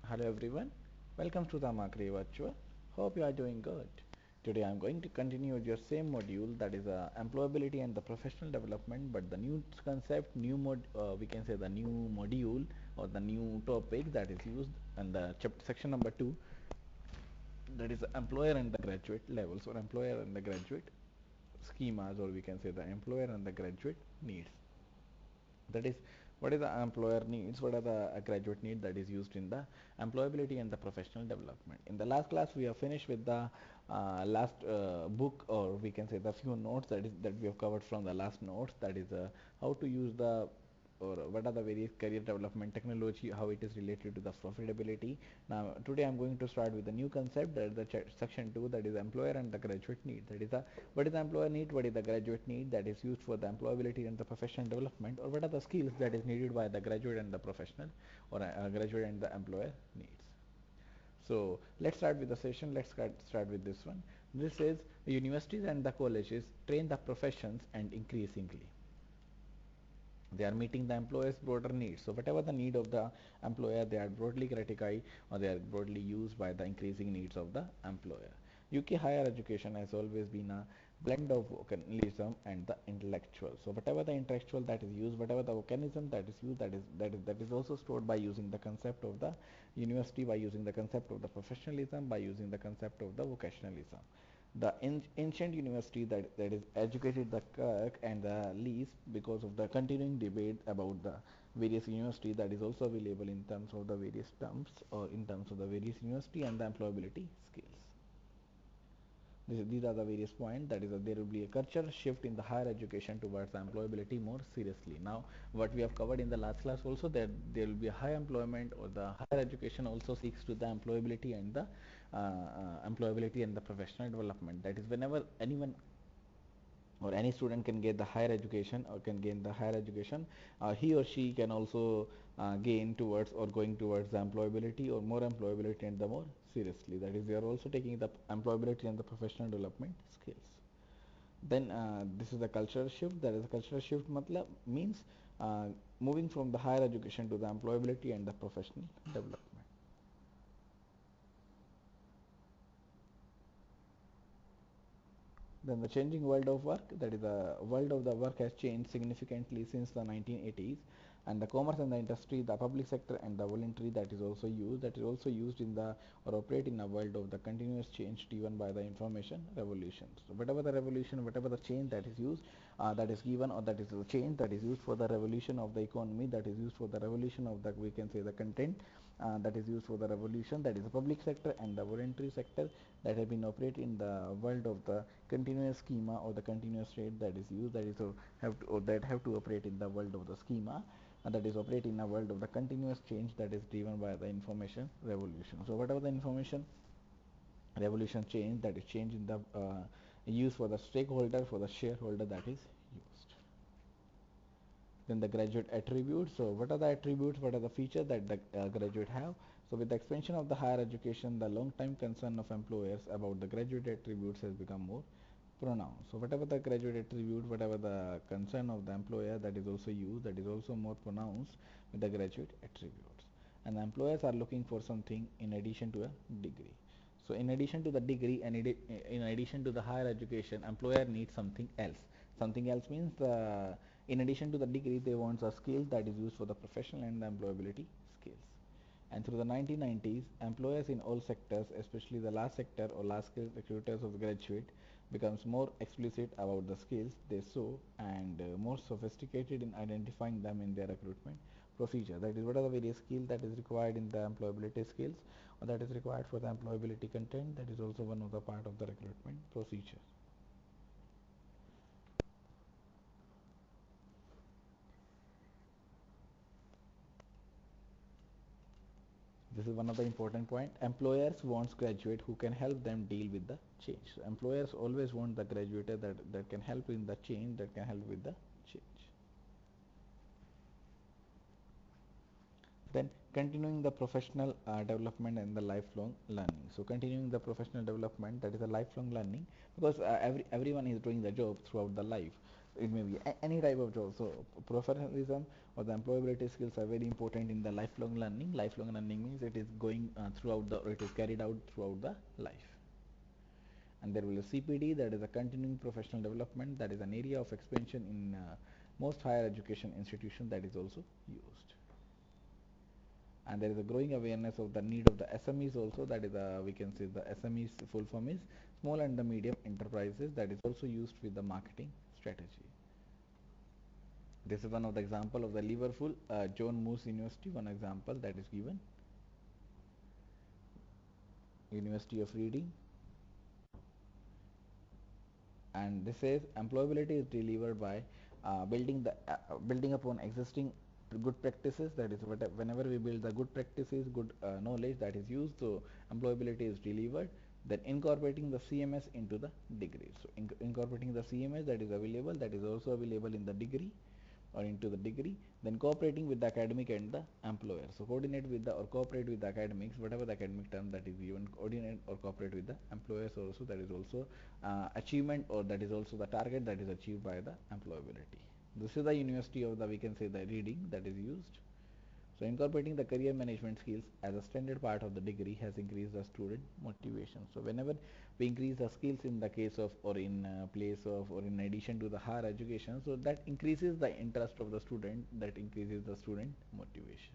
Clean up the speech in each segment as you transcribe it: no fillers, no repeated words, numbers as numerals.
Hello everyone, welcome to the Mercury Virtual. Hope you are doing good. Today I am going to continue with your same module, that is employability and the professional development, but the new concept, we can say the new module or the new topic that is used in the chapter section number 2, that is the employer and the graduate levels, or employer and the graduate schemas, or we can say the employer and the graduate needs. That is, what is the employer needs, what are the graduate need that is used in the employability and the professional development. In the last class we have finished with the last book, or we can say the few notes that we have covered from the last notes, that is how to use the, or what are the various career development technology, how it is related to the profitability. Now today I'm going to start with a new concept, that is the section 2, that is employer and the graduate need. That is the, what is the employer need, what is the graduate need that is used for the employability and the professional development, or what are the skills that is needed by the graduate and the professional, or graduate and the employer needs. So let's start with the session. Let's start with this one. This says universities and the colleges train the professions, and increasingly they are meeting the employer's broader needs. So whatever the need of the employer, they are broadly gratified, or they are broadly used by the increasing needs of the employer. UK higher education has always been a blend of vocalism and the intellectual. So whatever the intellectual that is used, whatever the vocanism that is used, that is also stored by using the concept of the university, by using the concept of the professionalism, by using the concept of the vocationalism. The ancient university that is educated the Kirk and the Lees, because of the continuing debate about the various university, that is also available in terms of the various terms, or in terms of the various university and the employability skills. These are the various points, that is there will be a cultural shift in the higher education towards employability more seriously. Now what we have covered in the last class also, that there will be a high employment, or the higher education also seeks to the employability and the employability and the professional development. That is, whenever anyone or any student can get the higher education, or can gain the higher education, he or she can also gain towards, or going towards the employability, or more employability and the more seriously. That is, they are also taking the employability and the professional development skills. Then this is the cultural shift. That is, the cultural shift matlab means moving from the higher education to the employability and the professional development. Then the changing world of work, that is, the world of the work has changed significantly since the 1980s, and the commerce and the industry, the public sector and the voluntary, that is also used in the, or operate in a world of the continuous change driven by the information revolution. So whatever the revolution, whatever the change that is used, that is given, or that is the change that is used for the revolution of the economy, that is used for the revolution of the, we can say, the content, that is used for the revolution, that is the public sector and the voluntary sector, that have been operated in the world of the continuous schema, or the continuous rate that is used, that is have to, or that have to operate in the world of the schema, and that is operate in a world of the continuous change that is driven by the information revolution. So whatever the information revolution change, that is change in the use for the stakeholder, for the shareholder, that is used. Then the graduate attributes. So what are the attributes, what are the features that the graduate have? So with the expansion of the higher education, the long time concern of employers about the graduate attributes has become more pronounced. So whatever the graduate attribute, whatever the concern of the employer, that is also used, that is also more pronounced with the graduate attributes. And the employers are looking for something in addition to a degree. So in addition to the degree, and in addition to the higher education, employer needs something else. Something else means in addition to the degree, they want a skill that is used for the professional and the employability skills. And through the 1990s, employers in all sectors, especially the last sector or last skill recruiters of the graduate, becomes more explicit about the skills they show, and more sophisticated in identifying them in their recruitment procedure. That is, what are the various skills that is required in the employability skills, or that is required for the employability content, that is also one of the part of the recruitment procedure. This is one of the important point. Employers wants graduate who can help them deal with the change. So employers always want the graduate that can help in the change, that can help with the change. Then continuing the professional development and the lifelong learning. So continuing the professional development, that is a lifelong learning, because everyone is doing the job throughout the life. It may be any type of job. So professionalism or the employability skills are very important in the lifelong learning. Lifelong learning means it is going throughout the, or it is carried out throughout the life. And there will be a CPD, that is a continuing professional development, that is an area of expansion in most higher education institutions that is also used. And there is a growing awareness of the need of the SMEs also, that is we can say the SMEs full form is small and the medium enterprises, that is also used with the marketing strategy. This is one of the example of the Liverpool John Moores University, one example that is given. University of Reading. And this says employability is delivered by building upon existing good practices, that is whenever we build the good practices, good knowledge that is used, so employability is delivered. Then incorporating the CMS into the degree, so incorporating the CMS that is available, that is also available in the degree or into the degree. Then cooperating with the academic and the employer, so coordinate with the or cooperate with the academics, whatever the academic term that is given, coordinate or cooperate with the employers also, that is also achievement, or that is also the target that is achieved by the employability. This is the university of the, we can say, the reading that is used. So incorporating the career management skills as a standard part of the degree has increased the student motivation. So whenever we increase the skills in the case of, or in place of, or in addition to the higher education, so that increases the interest of the student, that increases the student motivation.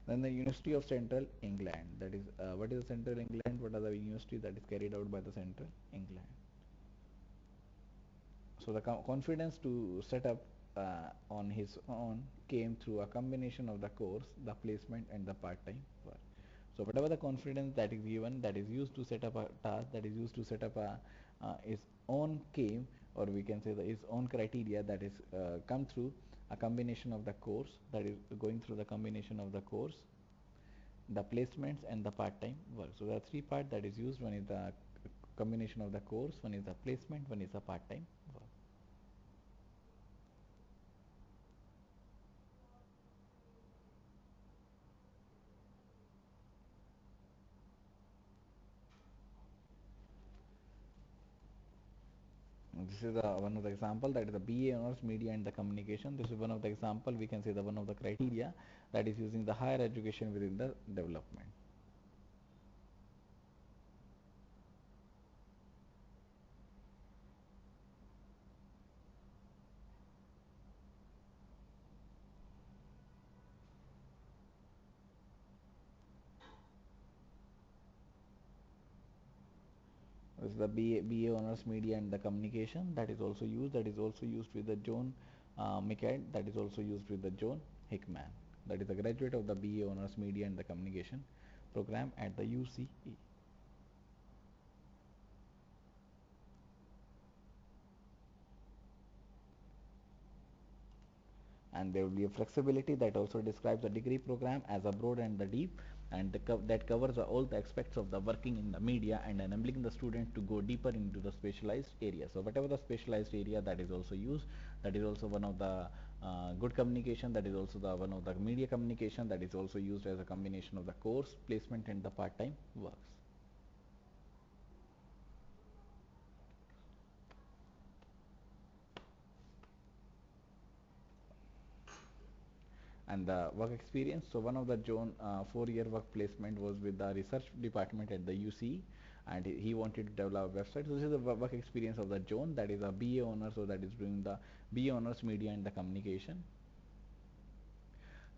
Then the University of Central England, that is what is the Central England, what are the university that is carried out by the Central England. So the confidence to set up on his own came through a combination of the course, the placement and the part-time work. So whatever the confidence that is given, that is used to set up a task, that is used to set up a his own came, or we can say his own criteria, that is come through a combination of the course, that is going through the combination of the course, the placements and the part-time work. So there are three parts that is used. One is the combination of the course, one is the placement, one is the part-time work. This is one of the example, that is the BA honors media and the communication. This is one of the example, we can say the one of the criteria that is using the higher education within the development. This is the BA honors media and the communication, that is also used, with the John McCad, that is also used with the John Hickman, that is a graduate of the BA honors media and the communication program at the UCE. And there will be a flexibility, that also describes the degree program as a broad and the deep, and that covers all the aspects of the working in the media and enabling the student to go deeper into the specialized area. So whatever the specialized area that is also used, that is also one of the good communication, that is also the one of the media communication, that is also used as a combination of the course, placement and the part-time works. And the work experience, so one of the John 4-year work placement was with the research department at the UC, and he wanted to develop a website. So this is the work experience of the John, that is a BA honor, so that is doing the BA honors media and the communication.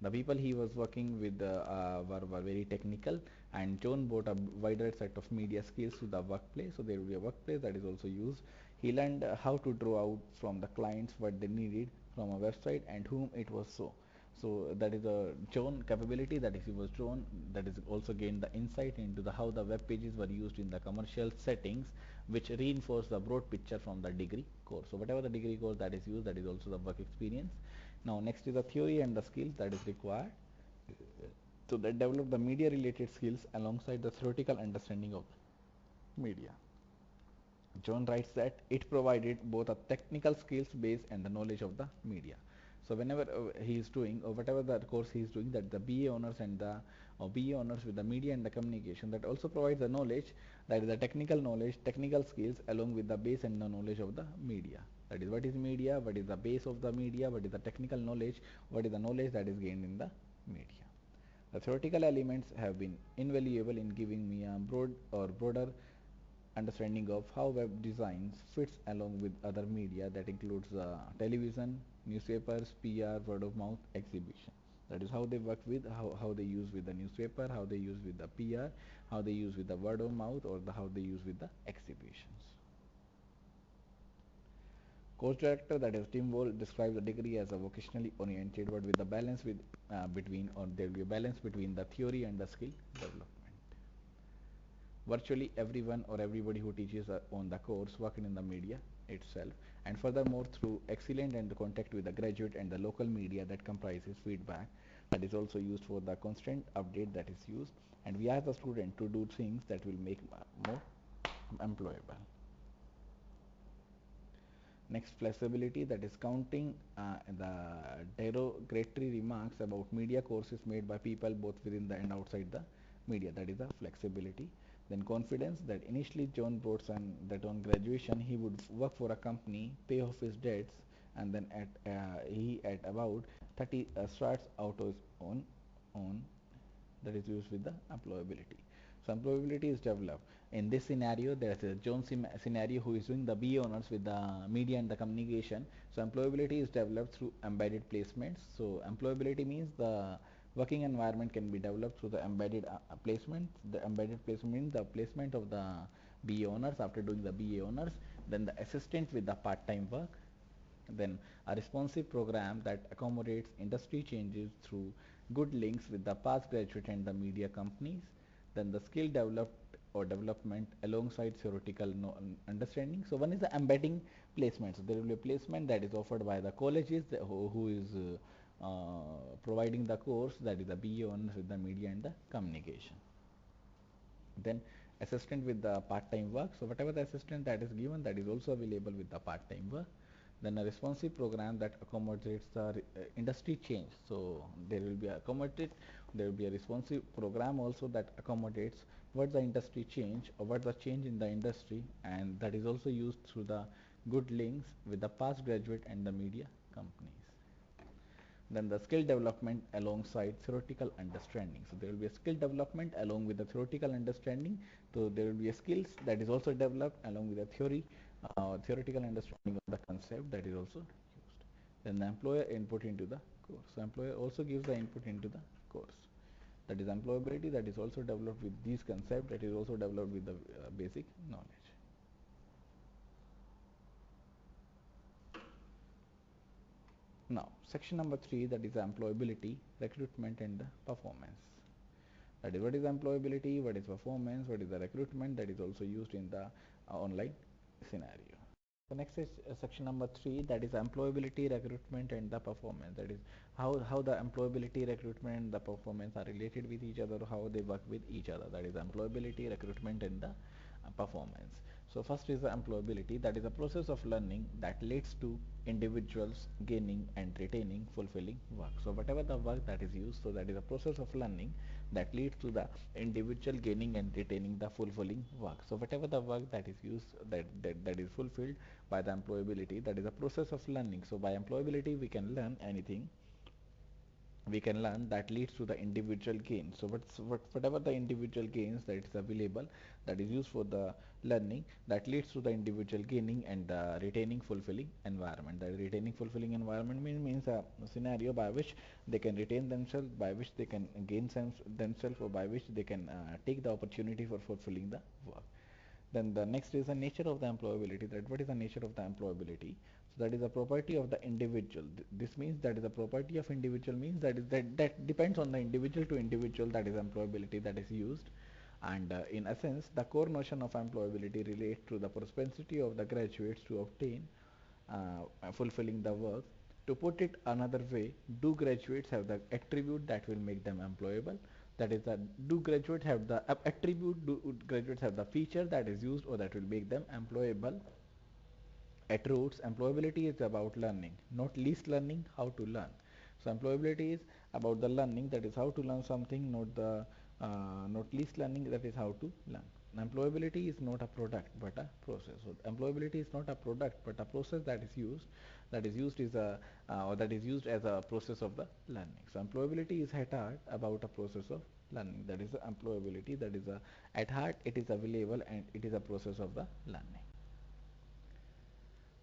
The people he was working with were very technical, and John brought a wider set of media skills to the workplace. So there will be a workplace that is also used. He learned how to draw out from the clients what they needed from a website and whom it was so. So that is a John capability, that is he was drawn, that is also gained the insight into the how the web pages were used in the commercial settings, which reinforce the broad picture from the degree course. So whatever the degree course that is used, that is also the work experience. Now next is the theory and the skills that is required. So that develop the media related skills alongside the theoretical understanding of media. John writes that it provided both a technical skills base and the knowledge of the media. So whenever he is doing or whatever the course he is doing, that the BA honors and the BA honors with the media and the communication, that also provides the knowledge, that is the technical knowledge, technical skills along with the base and the knowledge of the media. That is what is media, what is the base of the media, what is the technical knowledge, what is the knowledge that is gained in the media. The theoretical elements have been invaluable in giving me a broader understanding of how web designs fits along with other media, that includes television, newspapers, PR, word of mouth, exhibition. That is how they work with, how they use with the newspaper, how they use with the PR, how they use with the word of mouth, or how they use with the exhibitions. Course director, that is Tim Wall, describes the degree as a vocationally oriented, but with the balance between, or there will be a balance between the theory and the skill development. Virtually everyone or everybody who teaches on the course work in the media itself, and furthermore through excellent and contact with the graduate and the local media that comprises feedback, that is also used for the constant update that is used, and we ask the student to do things that will make more employable. Next, flexibility, that is counting the derogatory remarks about media courses made by people both within the and outside the media, that is the flexibility. Then confidence, that initially John brought on that on graduation he would work for a company, pay off his debts, and then he at about 30 starts out his own, that is used with the employability. So employability is developed. In this scenario, there's a John scenario who is doing the BA honors with the media and the communication. So employability is developed through embedded placements. So employability means the working environment can be developed through the embedded placement. The embedded placement means the placement of the BA honors after doing the BA honors, then the assistant with the part-time work, then a responsive program that accommodates industry changes through good links with the past graduate and the media companies, then the skill developed or development alongside theoretical understanding. So one is the embedding placement. So there will be a placement that is offered by the colleges who is providing the course, that is the BA honors with the media and the communication. Then assistant with the part-time work. So whatever the assistant that is given, that is also available with the part-time work. Then a responsive program that accommodates the industry change. So there will be a responsive program also that accommodates what the industry change or what the change in the industry, and that is also used through the good links with the past graduate and the media companies. Then the skill development alongside theoretical understanding. So there will be a skill development along with the theoretical understanding. So there will be a skills that is also developed along with the theoretical understanding of the concept that is also used. Then the employer input into the course. So employer also gives the input into the course. That is employability, that is also developed with these concepts, that is also developed with the basic knowledge. Now, section number 3, that is employability, recruitment and the performance. That is what is employability, what is performance, what is the recruitment, that is also used in the online scenario. The next is section number 3, that is employability, recruitment and the performance. That is how the employability, recruitment and the performance are related with each other, how they work with each other. That is employability, recruitment and the performance. So first is the employability, that is a process of learning that leads to individuals gaining and retaining fulfilling work. So whatever the work that is used, so that is a process of learning that leads to the individual gaining and retaining the fulfilling work. So whatever the work that is used, that is fulfilled by the employability, that is a process of learning. So by employability we can learn anything we can learn that leads to the individual gain. So whatever the individual gains that is available, that is used for the learning, that leads to the individual gaining and retaining fulfilling environment. The retaining fulfilling environment means a scenario by which they can retain themselves, by which they can gain themselves, or by which they can take the opportunity for fulfilling the work. Then the next is the nature of the employability. That what is the nature of the employability? So that is a property of the individual. This means that is a property of individual means that depends on the individual to individual, that is employability that is used. And in essence, the core notion of employability relates to the propensity of the graduates to obtain fulfilling the work. To put it another way, do graduates have the attribute that will make them employable? That is, that do graduates have the attribute, do graduates have the feature that is used or that will make them employable? At roots, employability is about learning, not least learning how to learn. So employability is about the learning, that is how to learn something, not least learning, that is how to learn. Employability is not a product but a process. So employability is not a product but a process that is used is a or that is used as a process of the learning. So employability is at heart about a process of learning. That is the employability. That is a at heart it is available and it is a process of the learning.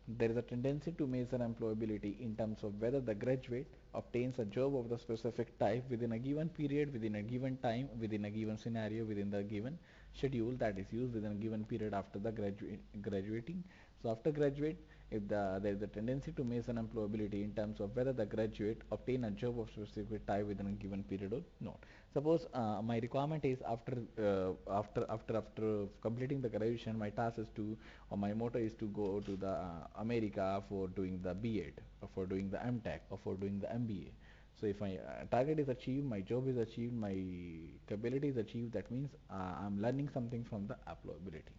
There is a tendency to measure employability in terms of whether the graduate obtains a job of the specific type within a given period, within a given time, within a given scenario, within the given schedule that is used within a given period after the graduating. So after graduate, if there is a tendency to measure employability in terms of whether the graduate obtain a job of specific type within a given period or not. Suppose my requirement is after completing the graduation, my task is to or my motto is to go to the America for doing the B.Ed or for doing the M.Tech or for doing the MBA. So if my target is achieved, my job is achieved, my capability is achieved, that means I'm learning something from the employability.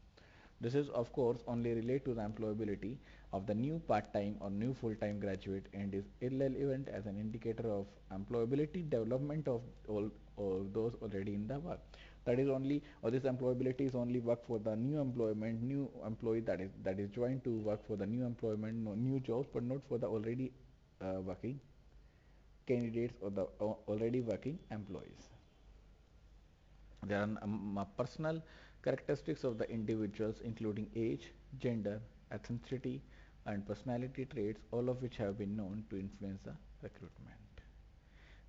This is of course only relate to the employability of the new part-time or new full-time graduate and is irrelevant as an indicator of employability development of all those already in the work. That is only, or this employability is only work for the new employment, new employee that is joined to work for the new employment, no, new jobs, but not for the already working candidates or the already working employees. There are personal characteristics of the individuals including age, gender, ethnicity and personality traits, all of which have been known to influence the recruitment.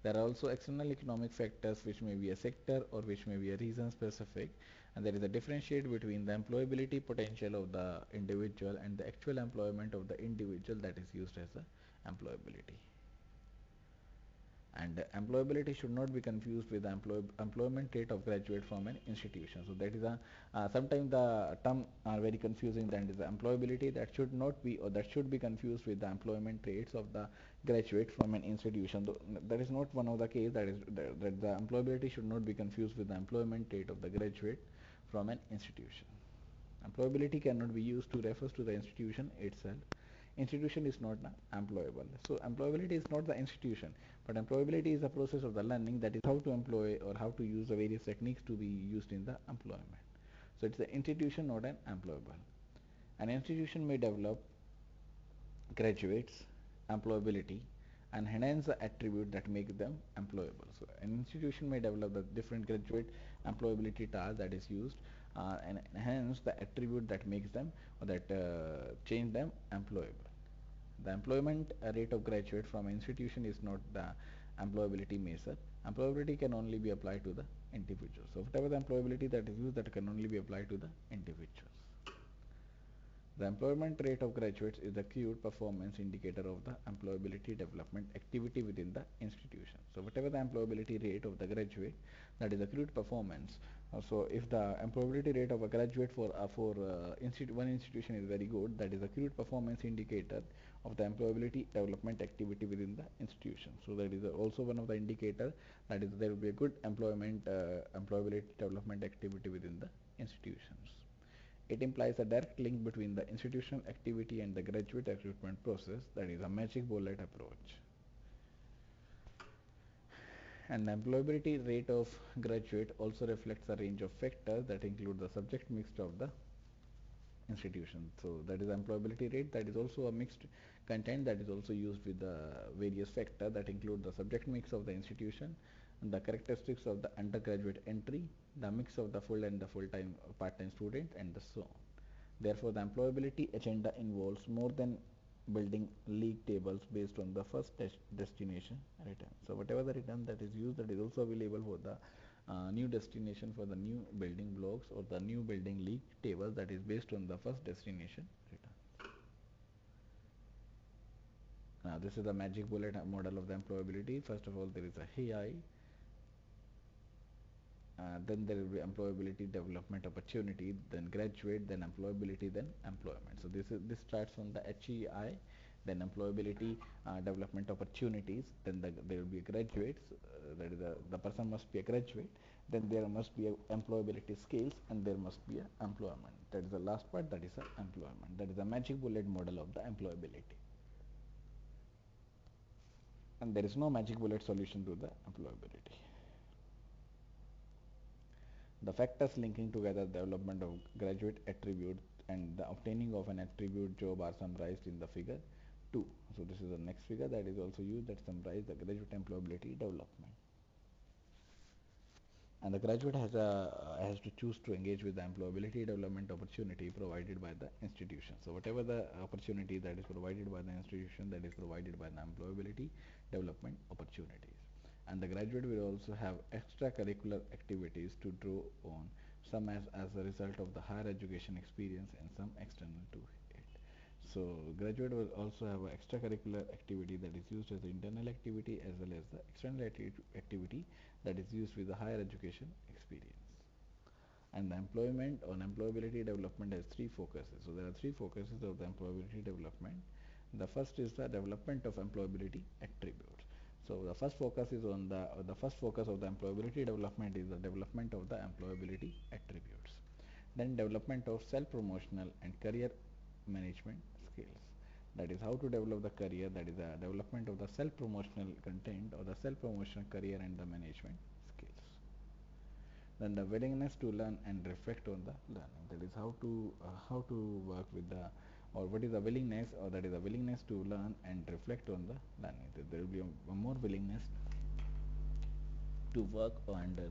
There are also external economic factors which may be a sector or which may be a region specific, and there is a differentiate between the employability potential of the individual and the actual employment of the individual that is used as a employability. And employability should not be confused with the employment rate of graduate from an institution. So that is a sometimes the term are very confusing. That is the employability that should not be or that should be confused with the employment rates of the graduate from an institution. Though that is not one of the case. That is that the employability should not be confused with the employment rate of the graduate from an institution. Employability cannot be used to refer to the institution itself. Institution is not employable. So employability is not the institution, but employability is the process of the learning, that is how to employ or how to use the various techniques to be used in the employment. So it's the institution, not an employable. An institution may develop graduates employability and enhance the attribute that make them employable. So an institution may develop the different graduate employability tasks that is used and enhance the attribute that makes them or that change them employable. The employment rate of graduate from an institution is not the employability measure. Employability can only be applied to the individual. So whatever the employability that is used, that can only be applied to the individuals. The employment rate of graduates is the accrued performance indicator of the employability development activity within the institution. So whatever the employability rate of the graduate, that is accrued performance. So if the employability rate of a graduate for one institution is very good, that is accrued performance indicator of the employability development activity within the institution. So that is also one of the indicator, that is there will be a good employability development activity within the institutions. It implies a direct link between the institutional activity and the graduate recruitment process, that is a magic bullet approach. And the employability rate of graduate also reflects a range of factors that include the subject mix of the institution. So that is employability rate, that is also a mixed content that is also used with the various factors that include the subject mix of the institution, and the characteristics of the undergraduate entry, the mix of the full and the full-time part-time student, and so on. Therefore, the employability agenda involves more than building league tables based on the first destination return. So whatever the return that is used, that is also available for the new destination for the new building blocks or the new building league table that is based on the first destination return. Now this is the magic bullet model of the employability. First of all, there is a HEI, then there will be employability development opportunity, then graduate, then employability, then employment. So this starts from the HEI, then employability development opportunities, then there will be graduates, that is the person must be a graduate, then there must be a employability skills, and there must be a employment. That is the last part, that is a employment. That is a magic bullet model of the employability. And there is no magic bullet solution to the employability. The factors linking together the development of graduate attribute and the obtaining of an attribute job are summarized in the figure 2. So this is the next figure that is also used, that summarize the graduate employability development. And the graduate has to choose to engage with the employability development opportunity provided by the institution. So whatever the opportunity that is provided by the institution, that is provided by the employability development opportunities. And the graduate will also have extracurricular activities to draw on, some as a result of the higher education experience and some external to it. So graduate will also have an extracurricular activity that is used as an internal activity as well as the external activity that is used with the higher education experience. And the employability development has three focuses. So there are three focuses of the employability development. The first is the development of employability attributes. So the first focus is on the first focus of the employability development is the development of the employability attributes. Then development of self-promotional and career management skills. That is how to develop the career, that is the development of the self-promotional content or the self-promotional career and the management skills. Then the willingness to learn and reflect on the learning, that is how to work with the, or what is the willingness, or that is the willingness to learn and reflect on the learning. There will be a more willingness to work and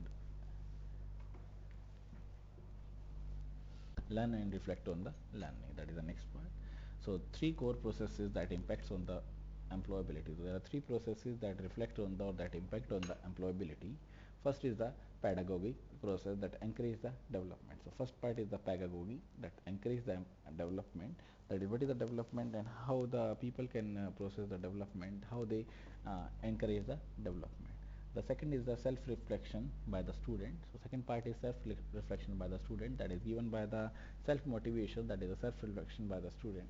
learn and reflect on the learning. That is the next part. So three core processes that impacts on the employability. So there are three processes that reflect on the, or that impact on the employability. First is the pedagogic process that encourage the development. So first part is the pedagogy that encourage the development. That is what is the development and how the people can process the development, how they encourage the development. The second is the self-reflection by the student. So second part is self-reflection by the student, that is given by the self-motivation, that is the self-reflection by the student.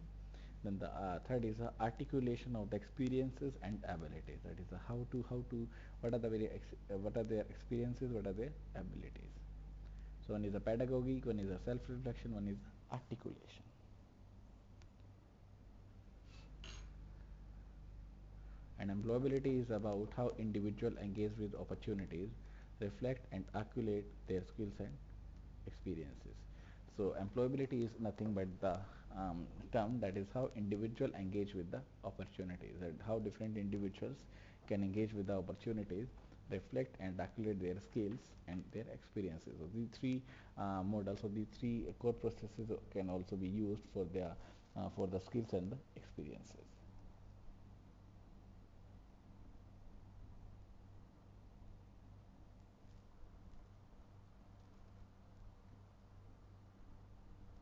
Then the third is the articulation of the experiences and abilities. That is the how to what are the what are their experiences, what are their abilities. So one is the pedagogy, one is the self-reflection, one is the articulation. And employability is about how individuals engage with opportunities, reflect and articulate their skills and experiences. So employability is nothing but the term that is how individuals engage with the opportunities, and how different individuals can engage with the opportunities, reflect and articulate their skills and their experiences. So these three models, or these three core processes can also be used for the skills and the experiences.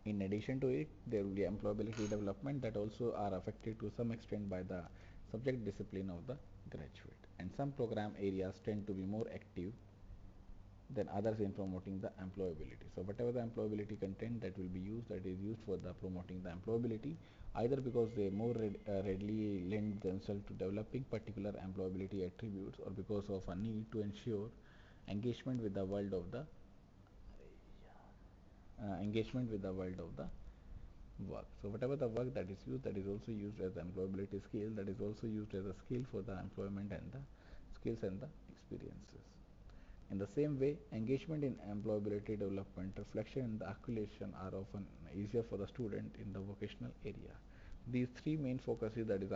In addition to it, there will be employability development that also are affected to some extent by the subject discipline of the graduate. And some program areas tend to be more active than others in promoting the employability. So whatever the employability content that will be used, that is used for the promoting the employability, either because they more readily lend themselves to developing particular employability attributes, or because of a need to ensure engagement with the world of the work. So whatever the work that is used, that is also used as employability skill, that is also used as a skill for the employment and the skills and the experiences. In the same way, engagement in employability development, reflection and the articulation are often easier for the student in the vocational area. These three main focuses, that is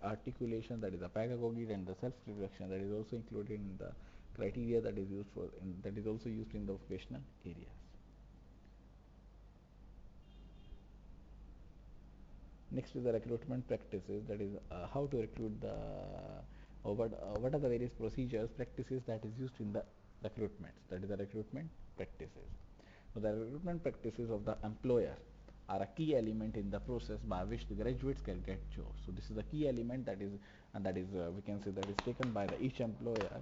articulation, that is the pedagogy, and the self-reflection, that is also included in the criteria that is used that is also used in the vocational areas. Next is the recruitment practices, that is how to recruit the, what are the various procedures, practices that is used in the recruitment, that is the recruitment practices. So the recruitment practices of the employer are a key element in the process by which the graduates can get jobs. So this is the key element that is, we can say, that is taken by the each employer.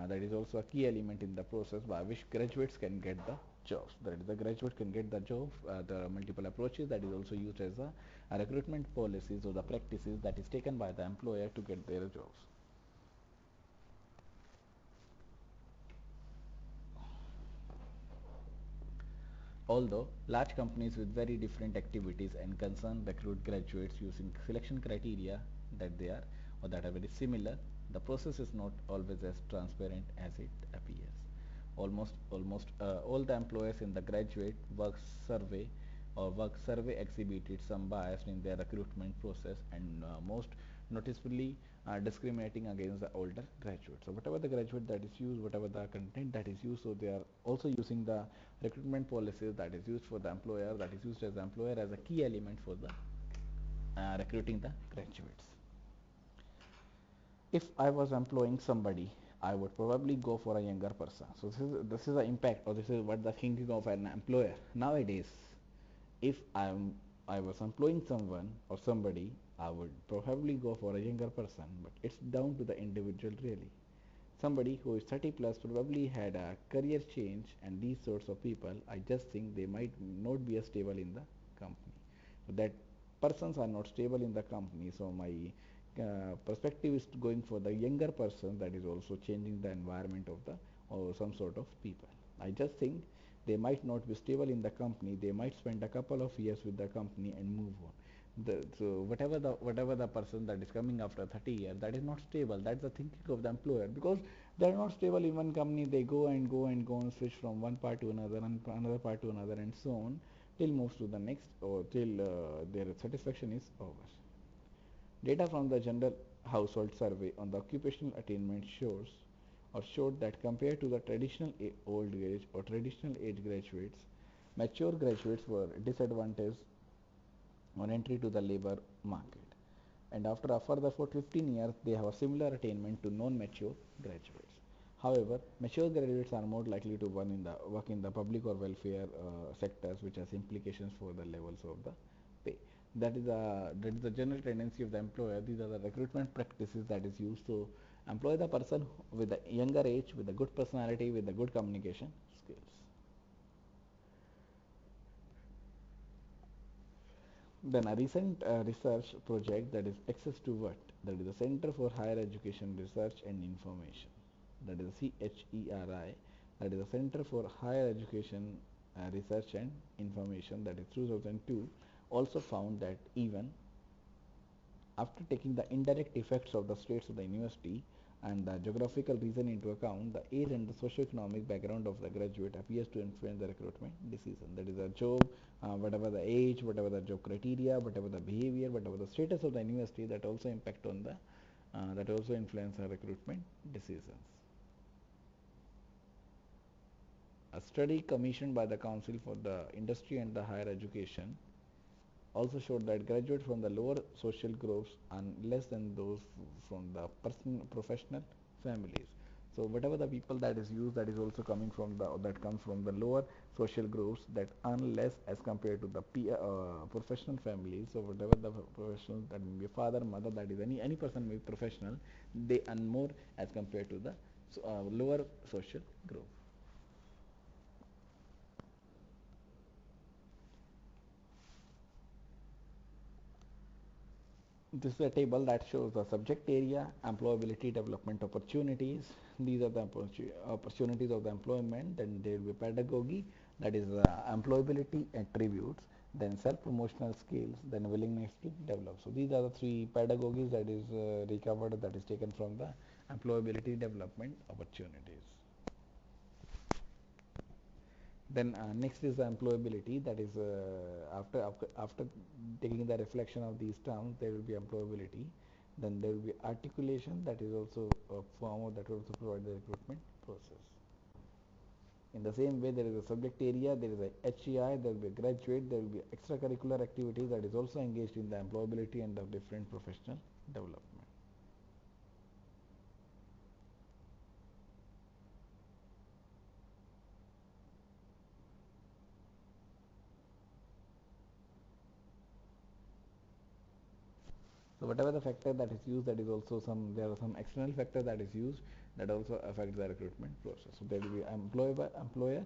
That is also a key element in the process by which graduates can get the jobs. That is, the graduate can get the job. There are multiple approaches that is also used as a recruitment policies or the practices that is taken by the employer to get their jobs. Although large companies with very different activities and concern recruit graduates using selection criteria that they are or that are very similar, the process is not always as transparent as it appears. Almost all the employers in the graduate work survey exhibited some bias in their recruitment process, and most noticeably discriminating against the older graduates. So whatever the graduate that is used, whatever the content that is used, so they are also using the recruitment policies that is used for the employer, that is used as the employer as a key element for the recruiting the graduates. If I was employing somebody, I would probably go for a younger person. So this is the impact, or this is what the thinking of an employer nowadays. If I was employing someone or somebody, I would probably go for a younger person, but it's down to the individual really. Somebody who is 30 plus probably had a career change, and these sorts of people, I just think they might not be as stable in the company. That persons are not stable in the company, so my perspective is going for the younger person that is also changing the environment of the or some sort of people. I just think they might not be stable in the company. They might spend a couple of years with the company and move on. So whatever the person that is coming after 30 years, that is not stable. That's the thinking of the employer, because they are not stable in one company. They go and go and go and switch from one part to another and another part to another and so on till moves to the next, or till their satisfaction is over. Data from the General Household Survey on the occupational attainment showed that compared to the traditional old age or traditional age graduates, mature graduates were disadvantaged on entry to the labor market. And after a further 15 years, they have a similar attainment to non-mature graduates. However, mature graduates are more likely to work in the public or welfare sectors, which has implications for the levels of the pay. That is the general tendency of the employer. These are the recruitment practices that is used to employ the person with a younger age, with a good personality, with a good communication skills. Then a recent research project, that is Access to What, that is the Center for Higher Education Research and Information, that is CHERI, that is the Center for Higher Education Research and Information, that is 2002, also found that even after taking the indirect effects of the states of the university and the geographical region into account, the age and the socio-economic background of the graduate appears to influence the recruitment decision. That is a job, whatever the age, whatever the job criteria, whatever the behavior, whatever the status of the university, that also impact on the that also influence the recruitment decisions. A study commissioned by the Council for the Industry and the Higher Education also showed that graduates from the lower social groups are less than those from the professional families. So whatever the people that is used, that is also coming from that comes from the lower social groups that earn less as compared to the professional families. So whatever the professional, that may be father, mother, that is any person may be professional, they earn more as compared to the lower social group. This is a table that shows the subject area, employability, development opportunities. These are the opportunities of the employment. Then there will be pedagogy, that is employability attributes, then self-promotional skills, then willingness to develop. So these are the three pedagogies that is recovered, that is taken from the employability development opportunities. Then next is the employability, that is after taking the reflection of these terms, there will be employability. Then there will be articulation, that is also a form that will also provide the recruitment process. In the same way, there is a subject area, there is a HEI, there will be a graduate, there will be extracurricular activities that is also engaged in the employability and the different professional development. So whatever the factor that is used, that is also there are some external factor that is used that also affects the recruitment process. So there will be employer,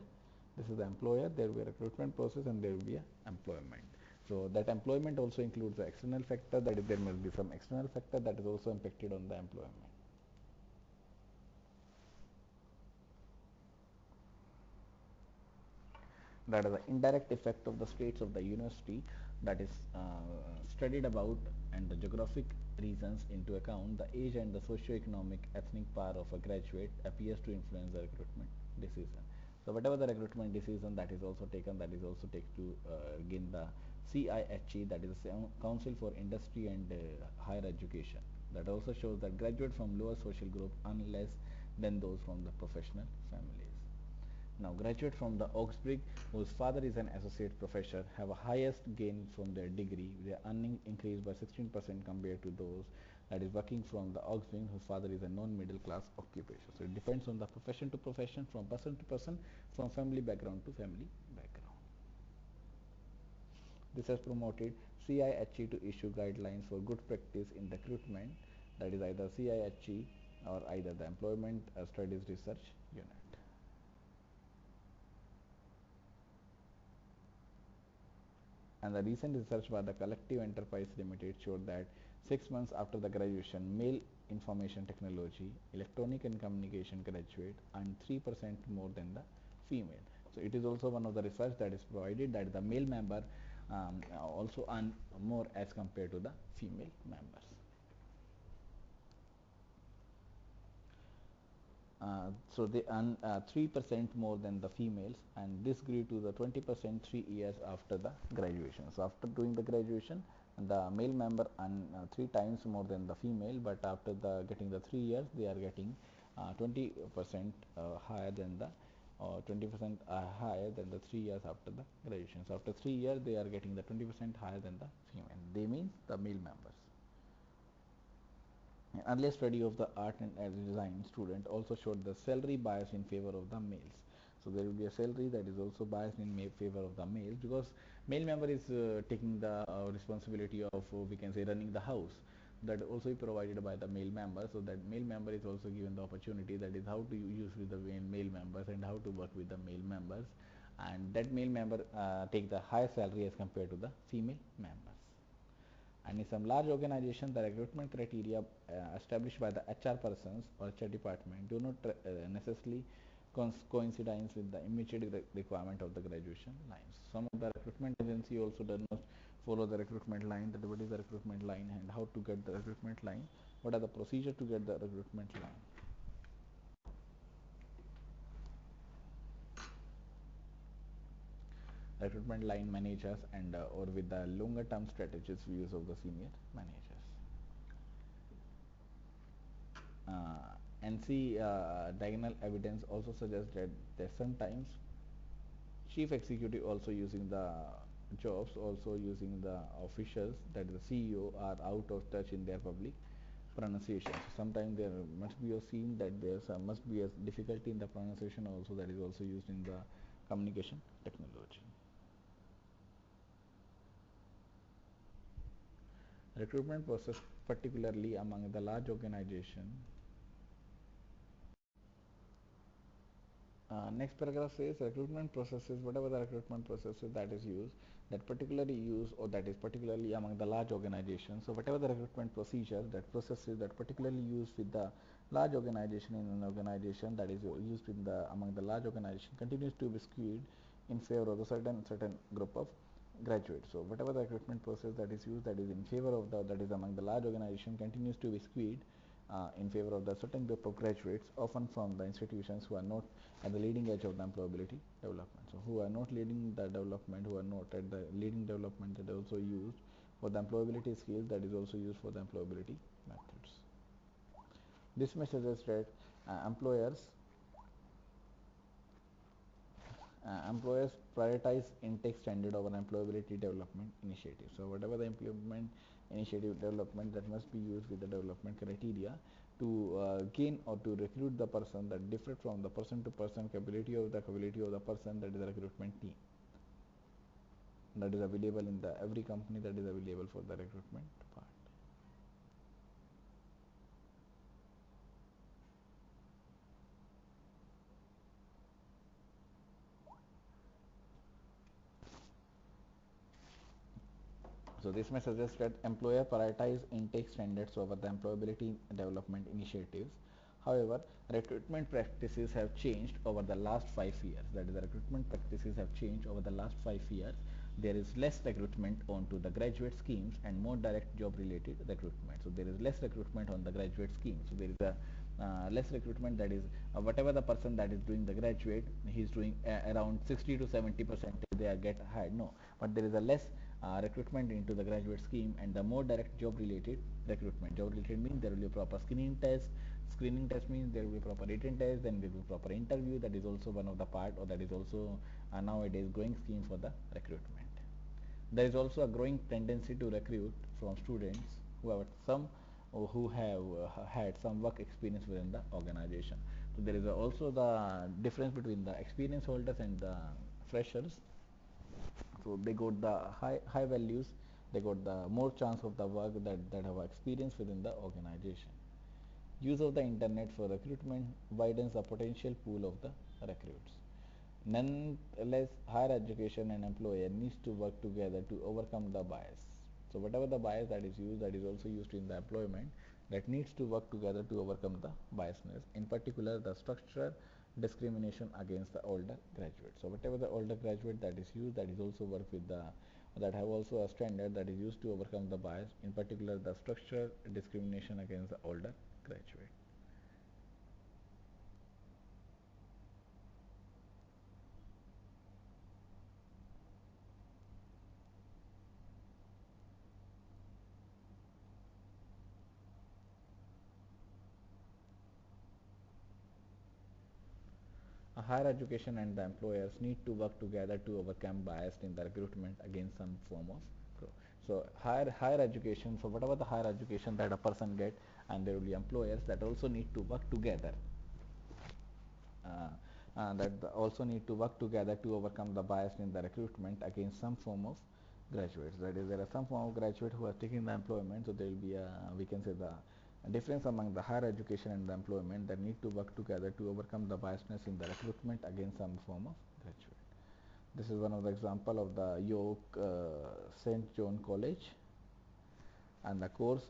This is the employer, there will be a recruitment process, and there will be a employment. So that employment also includes the external factor, that is there must be some external factor that is also impacted on the employment. That is the indirect effect of the states of the university, that is studied about, and the geographic reasons into account. The age and the socio-economic ethnic power of a graduate appears to influence the recruitment decision. So whatever the recruitment decision that is also taken, that is also taken to gain the CIHE, that is the Council for Industry and Higher Education, that also shows that graduates from lower social group earn less than those from the professional families. Now, graduates from the Augsburg, whose father is an associate professor, have a highest gain from their degree. Their earning increased by 16% compared to those that is working from the Augsburg, whose father is a non-middle class occupation. So it depends on the profession to profession, from person to person, from family background to family background. This has promoted CIHE to issue guidelines for good practice in recruitment, that is either CIHE or either the Employment Studies Research Unit. And the recent research by the Collective Enterprise Limited showed that 6 months after the graduation, male information technology, electronic and communication graduate earned 3% more than the female. So it is also one of the research that is provided that the male member also earn more as compared to the female members. So they earn 3% more than the females, and this grew to the 20% 3 years after the graduation. So after doing the graduation, the male member earn 3 times more than the female, but after the getting the 3 years, they are getting 20% higher than the 20% higher than the 3 years after the graduation. So after 3 years, they are getting the 20% higher than the female. They means the male members. An earlier study of the art and design student also showed the salary bias in favor of the males. So there will be a salary that is also biased in favor of the males, because male member is taking the responsibility of we can say running the house, that also is provided by the male member. So that male member is also given the opportunity, that is how to use with the male members and how to work with the male members, and that male member take the higher salary as compared to the female members. And in some large organizations, the recruitment criteria established by the HR persons or HR department do not necessarily coincidence with the immediate requirement of the graduation lines. Some of the recruitment agency also does not follow the recruitment line, that what is the recruitment line and how to get the recruitment line, what are the procedure to get the recruitment line. Recruitment line managers and or with the longer term strategies views of the senior managers. NC diagonal evidence also suggests that sometimes chief executive also using the jobs, also using the officials, that is the CEO, are out of touch in their public pronunciation. So sometimes there must be a scene that there must be a difficulty in the pronunciation also, that is also used in the communication technology. Recruitment process, particularly among the large organization. Next paragraph says recruitment processes, whatever the recruitment processes that is used, that particularly used or that is particularly among the large organizations. So whatever the recruitment procedure, that processes that particularly used with the large organization in an organization, that is used in the among the large organization, continues to be skewed in favor of the certain group of graduates. So whatever the recruitment process that is used, that is in favor of the, that is among the large organization, continues to be skewed in favor of the certain group of graduates, often from the institutions who are not at the leading edge of the employability development. So who are not leading the development, who are not at the leading development, that is also used for the employability skills, that is also used for the employability methods. This may suggest that employers prioritize intake standard over employability development initiative. So whatever the employment initiative development, that must be used with the development criteria to gain or to recruit the person that different from the person to person capability of the person, that is the recruitment team that is available in the every company, that is available for the recruitment part. So this may suggest that employer prioritize intake standards over the employability development initiatives. However, recruitment practices have changed over the last 5 years. That is, the recruitment practices have changed over the last 5 years. There is less recruitment onto the graduate schemes and more direct job related recruitment. So there is less recruitment on the graduate scheme. So there is a less recruitment, that is whatever the person that is doing the graduate, he is doing around 60 to 70% they are get hired. No, but there is a less recruitment into the graduate scheme and the more direct job related recruitment. Job related means there will be a proper screening test means there will be proper written test, then there will be proper interview. That is also one of the part, or that is also nowadays going scheme for the recruitment. There is also a growing tendency to recruit from students who have some or who have had some work experience within the organization. So there is also the difference between the experience holders and the freshers. So they got the high values, they got the more chance of the work that have experience within the organization. Use of the internet for recruitment widens the potential pool of the recruits. Nonetheless, higher education and employer needs to work together to overcome the bias. So whatever the bias that is used, that is also used in the employment, that needs to work together to overcome the biasness. In particular, the structural discrimination against the older graduates. So whatever the older graduate that is used, that is also work with the that have also a standard that is used to overcome the bias. In particular, the structural discrimination against the older graduate. Higher education and the employers need to work together to overcome bias in the recruitment against some form of growth. So higher education, so whatever the higher education that a person get, and there will be employers that also need to work together, also need to work together to overcome the bias in the recruitment against some form of graduates. That is, there are some form of graduate who are taking the employment, so there will be a, we can say, the difference among the higher education and the employment that need to work together to overcome the biasness in the recruitment against some form of graduate. This is one of the example of the York St. John College, and the course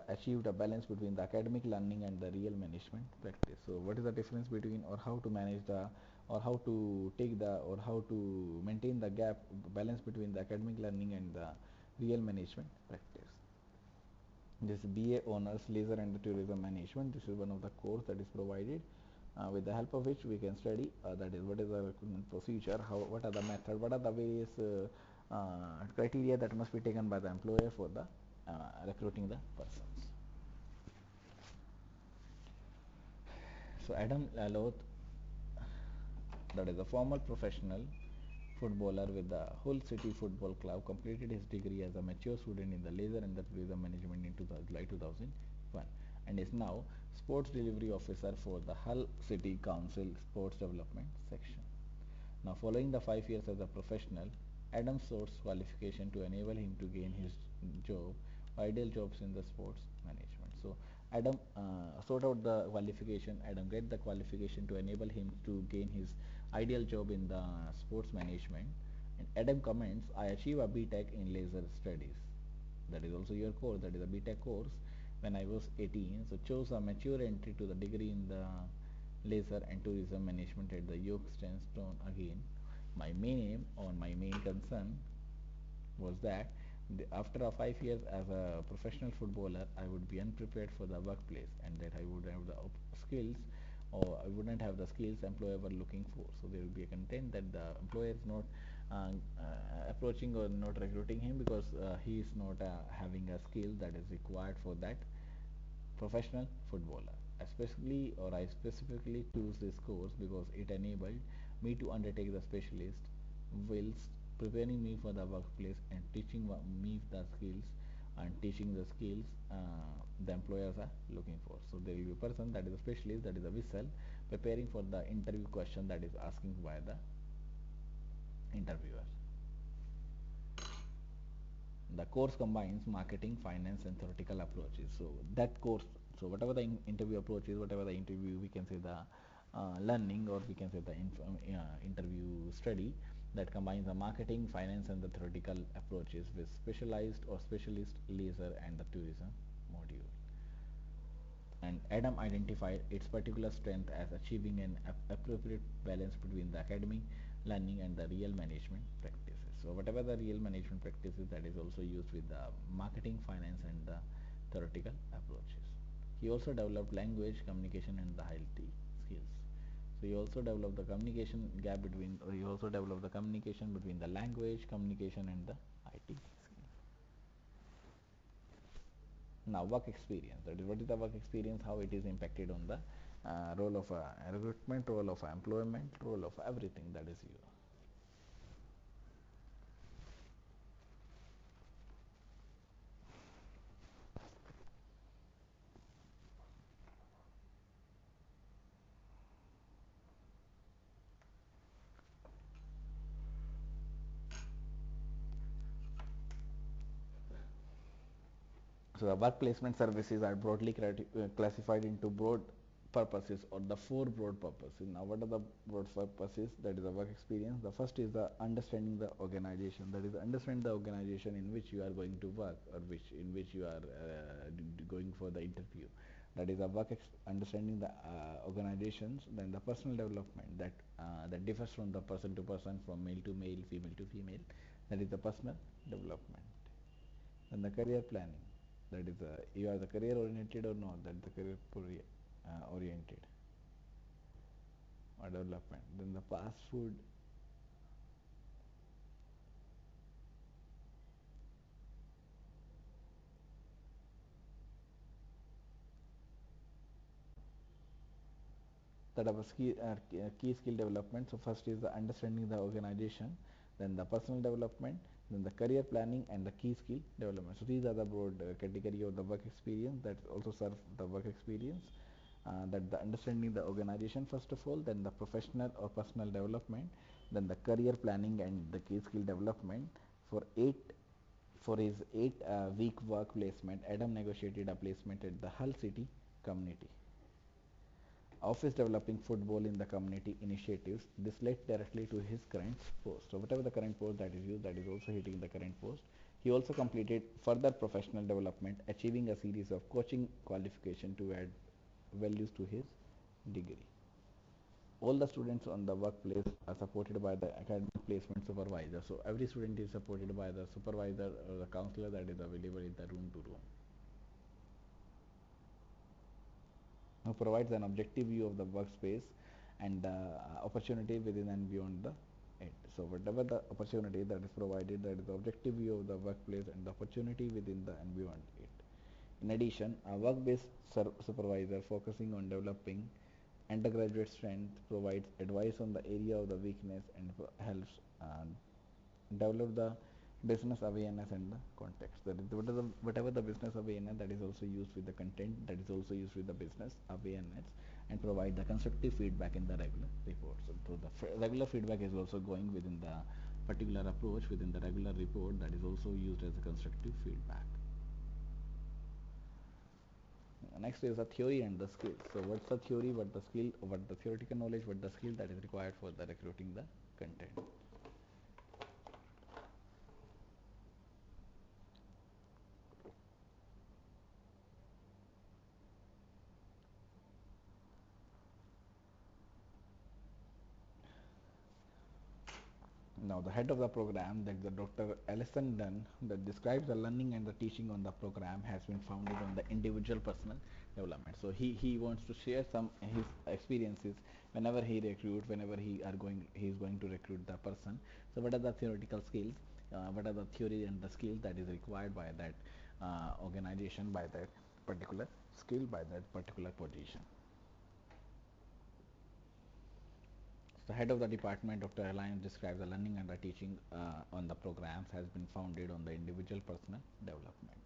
achieved a balance between the academic learning and the real management practice. So what is the difference between, or how to manage the, or how to take the, or how to maintain the gap balance between the academic learning and the real management practice? This BA honors leisure and tourism management. This is one of the course that is provided, with the help of which we can study, that is what is the recruitment procedure, how, what are the method, what are the various criteria that must be taken by the employer for the recruiting the persons. So Adam Laloth, that is a former professional footballer with the Hull City Football Club, completed his degree as a mature student in the leisure and the tourism management in July 2001, and is now sports delivery officer for the Hull City Council Sports Development Section. Now, following the 5 years as a professional, Adam sought qualification to enable him to gain his job, ideal jobs in the sports management. So Adam sought out the qualification. Adam get the qualification to enable him to gain his ideal job in the sports management. And Adam comments, "I achieved a BTEC in laser studies." That is also your course. That is a BTEC course. When I was 18, so chose a mature entry to the degree in the leisure and tourism management at the York Stanstone. Again, my main aim or my main concern was that after 5 years as a professional footballer, I would be unprepared for the workplace, and that I would have the skills, or I wouldn't have the skills employer were looking for. So there will be a content that the employer is not approaching or not recruiting him because he is not having a skill that is required for that professional footballer. Especially, or I specifically choose this course because it enabled me to undertake the specialist whilst preparing me for the workplace and teaching me the skills, and teaching the skills the employers are looking for. So there will be a person that is a specialist, that is a vessel, preparing for the interview question that is asking by the interviewer. The course combines marketing, finance, and theoretical approaches. So that course, so whatever the interview approach is, whatever the interview, we can say the learning, or we can say the interview study, that combines the marketing, finance and the theoretical approaches with specialized or specialist leisure and the tourism module. And Adam identified its particular strength as achieving an appropriate balance between the academic learning and the real management practices. So whatever the real management practices, that is also used with the marketing, finance and the theoretical approaches. He also developed language, communication and the IT skills. So he also developed the communication gap between, or he also developed the communication between the language, communication and the IT. Now work experience, that is what is the work experience, how it is impacted on the role of recruitment, role of employment, role of everything, that is you. So the work placement services are broadly classified into broad purposes, or the four broad purposes. Now what are the broad purposes? That is the work experience. The first is the understanding the organization, that is understand the organization in which you are going to work, or in which you are going for the interview. That is the understanding the organizations. Then the personal development, that differs from the person to person, from male to male, female to female. That is the personal development. Then the career planning, that is you are the career oriented or not, that the career oriented or development. Then the fast food, that our key skill development. So first is the understanding the organization, then the personal development, then the career planning and the key skill development. So these are the broad category of the work experience that also serve the work experience. That the understanding the organization first of all, then the professional or personal development, then the career planning and the key skill development. For his 8-week work placement, Adam negotiated a placement at the Hull City community office, developing football in the community initiatives. This led directly to his current post. So whatever the current post that is used, that is also hitting the current post. He also completed further professional development, achieving a series of coaching qualification to add values to his degree. All the students on the workplace are supported by the academic placement supervisor. So every student is supported by the supervisor or the counselor that is available in the room to room, who provides an objective view of the workspace and opportunity within and beyond it. So whatever the opportunity that is provided, that is the objective view of the workplace and the opportunity within the and beyond it. In addition, a work-based supervisor focusing on developing undergraduate strength provides advice on the area of the weakness and helps develop the business awareness and the context. That is whatever the business awareness, that is also used with the content, that is also used with the business awareness, and provide the constructive feedback in the regular reports. So the regular feedback is also going within the particular approach within the regular report, that is also used as a constructive feedback. Next is the theory and the skill. So what's the theory, what the skill, what the theoretical knowledge, what the skill that is required for the recruiting the content. Now the head of the program, that the Dr. Alison Dunn, that describes the learning and the teaching on the program, has been founded on the individual personal development. So he wants to share some his experiences whenever he is going to recruit the person. So what are the theoretical skills, what are the theory and the skills that is required by that organization, by that particular skill, by that particular position. The head of the department, Dr. Alliance, describes the learning and the teaching on the programs has been founded on the individual personal development.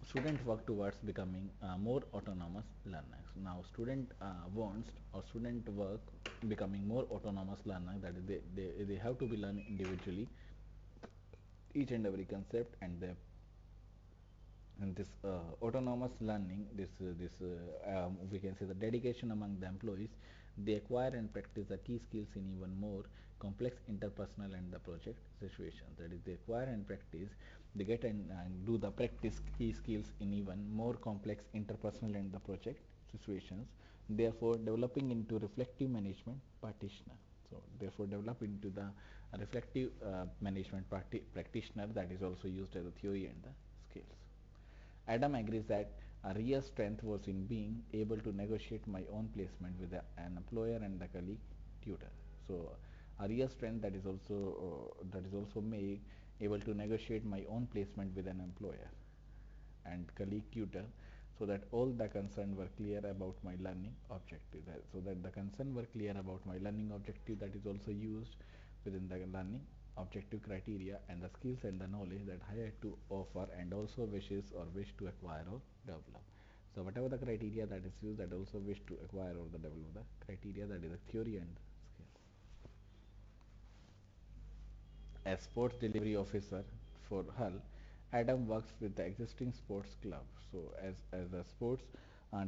Students work towards becoming more autonomous learners. Now, student wants or student work becoming more autonomous learner. That is, they have to be learned individually each and every concept, and this autonomous learning, this we can say the dedication among the employees, They acquire and practice the key skills in even more complex interpersonal and the project situations. That is, they acquire and practice, they get and do the practice key skills in even more complex interpersonal and the project situations. Therefore, developing into reflective management practitioner. So, therefore, develop into the reflective management practitioner, that is also used as a theory and the skills. Adam agrees that a real strength was in being able to negotiate my own placement with an employer and a colleague tutor. So, a real strength that is also me able to negotiate my own placement with an employer and colleague tutor, so that all the concerned were clear about my learning objective. So that the concern were clear about my learning objective, that is also used within the learning objective criteria, and the skills and the knowledge that I had to offer and also wishes or wish to acquire or develop. So whatever the criteria that is used, that also wish to acquire or the develop the criteria, that is the theory and skill. As sports delivery officer for Hull, Adam works with the existing sports club. So as a sports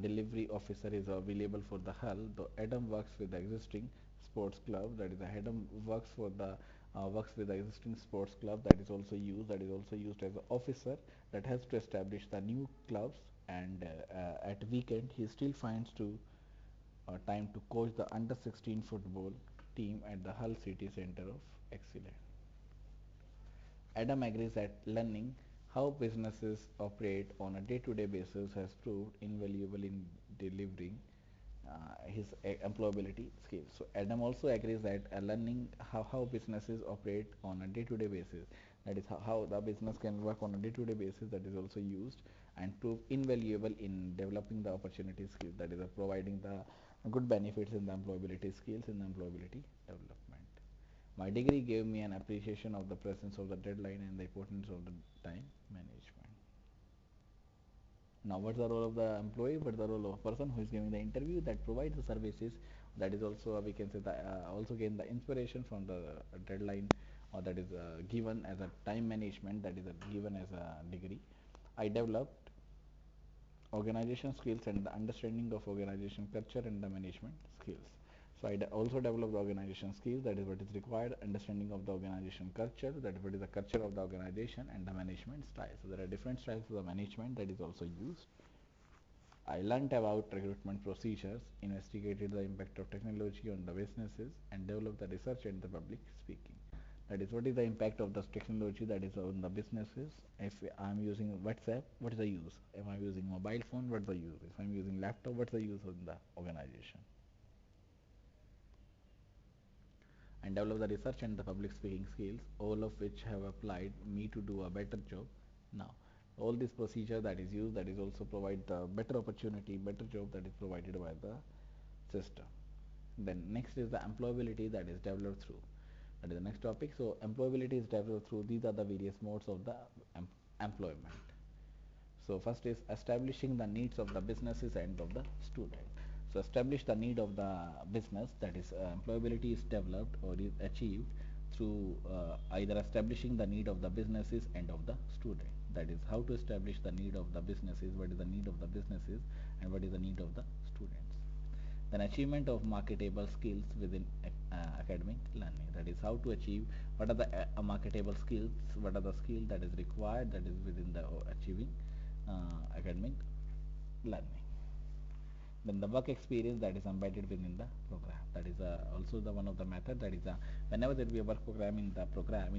delivery officer is available for the Hull, the Adam works with the existing sports club. That is, the Adam works with the existing sports club, that is also used as an officer that has to establish the new clubs, and at weekend he still finds to time to coach the under 16 football team at the Hull City Center of Excellence. Adam agrees that learning how businesses operate on a day-to-day basis has proved invaluable in delivering his employability skills. So Adam also agrees that learning how businesses operate on a day-to-day basis, that is how the business can work on a day-to-day basis, that is also used and prove invaluable in developing the opportunity skills, that is providing the good benefits in the employability skills in the employability development. My degree gave me an appreciation of the presence of the deadline and the importance of the time management. Now, what's the role of the employee? What's the role of a person who is giving the interview, that provides the services? That is also we can say that also gain the inspiration from the deadline, or that is given as a time management, that is given as a degree. I developed organization skills and the understanding of organization culture and the management skills. So I also developed the organization skills, that is what is required, understanding of the organization culture, that is what is the culture of the organization, and the management style. So there are different styles of the management that is also used. I learnt about recruitment procedures, investigated the impact of technology on the businesses, and developed the research and the public speaking. That is, what is the impact of this technology that is on the businesses? If I am using WhatsApp, what is the use? If I am using mobile phone, what is the use? If I am using laptop, what is the use in the organization? And develop the research and the public speaking skills, all of which have applied me to do a better job now. All this procedure that is used, that is also provide the better opportunity, better job that is provided by the system. Then next is the employability that is developed through. That is the next topic. So employability is developed through, these are the various modes of the employment. So first is establishing the needs of the businesses and of the student. So establish the need of the business, that is employability is developed or is achieved through either establishing the need of the businesses and of the student. That is how to establish the need of the businesses, what is the need of the businesses, and what is the need of the students. Then achievement of marketable skills within academic learning, that is how to achieve, what are the marketable skills, what are the skills that is required, that is within the achieving academic learning. Then the work experience that is embedded within the program, that is also the one of the method, that is whenever there will be a work program in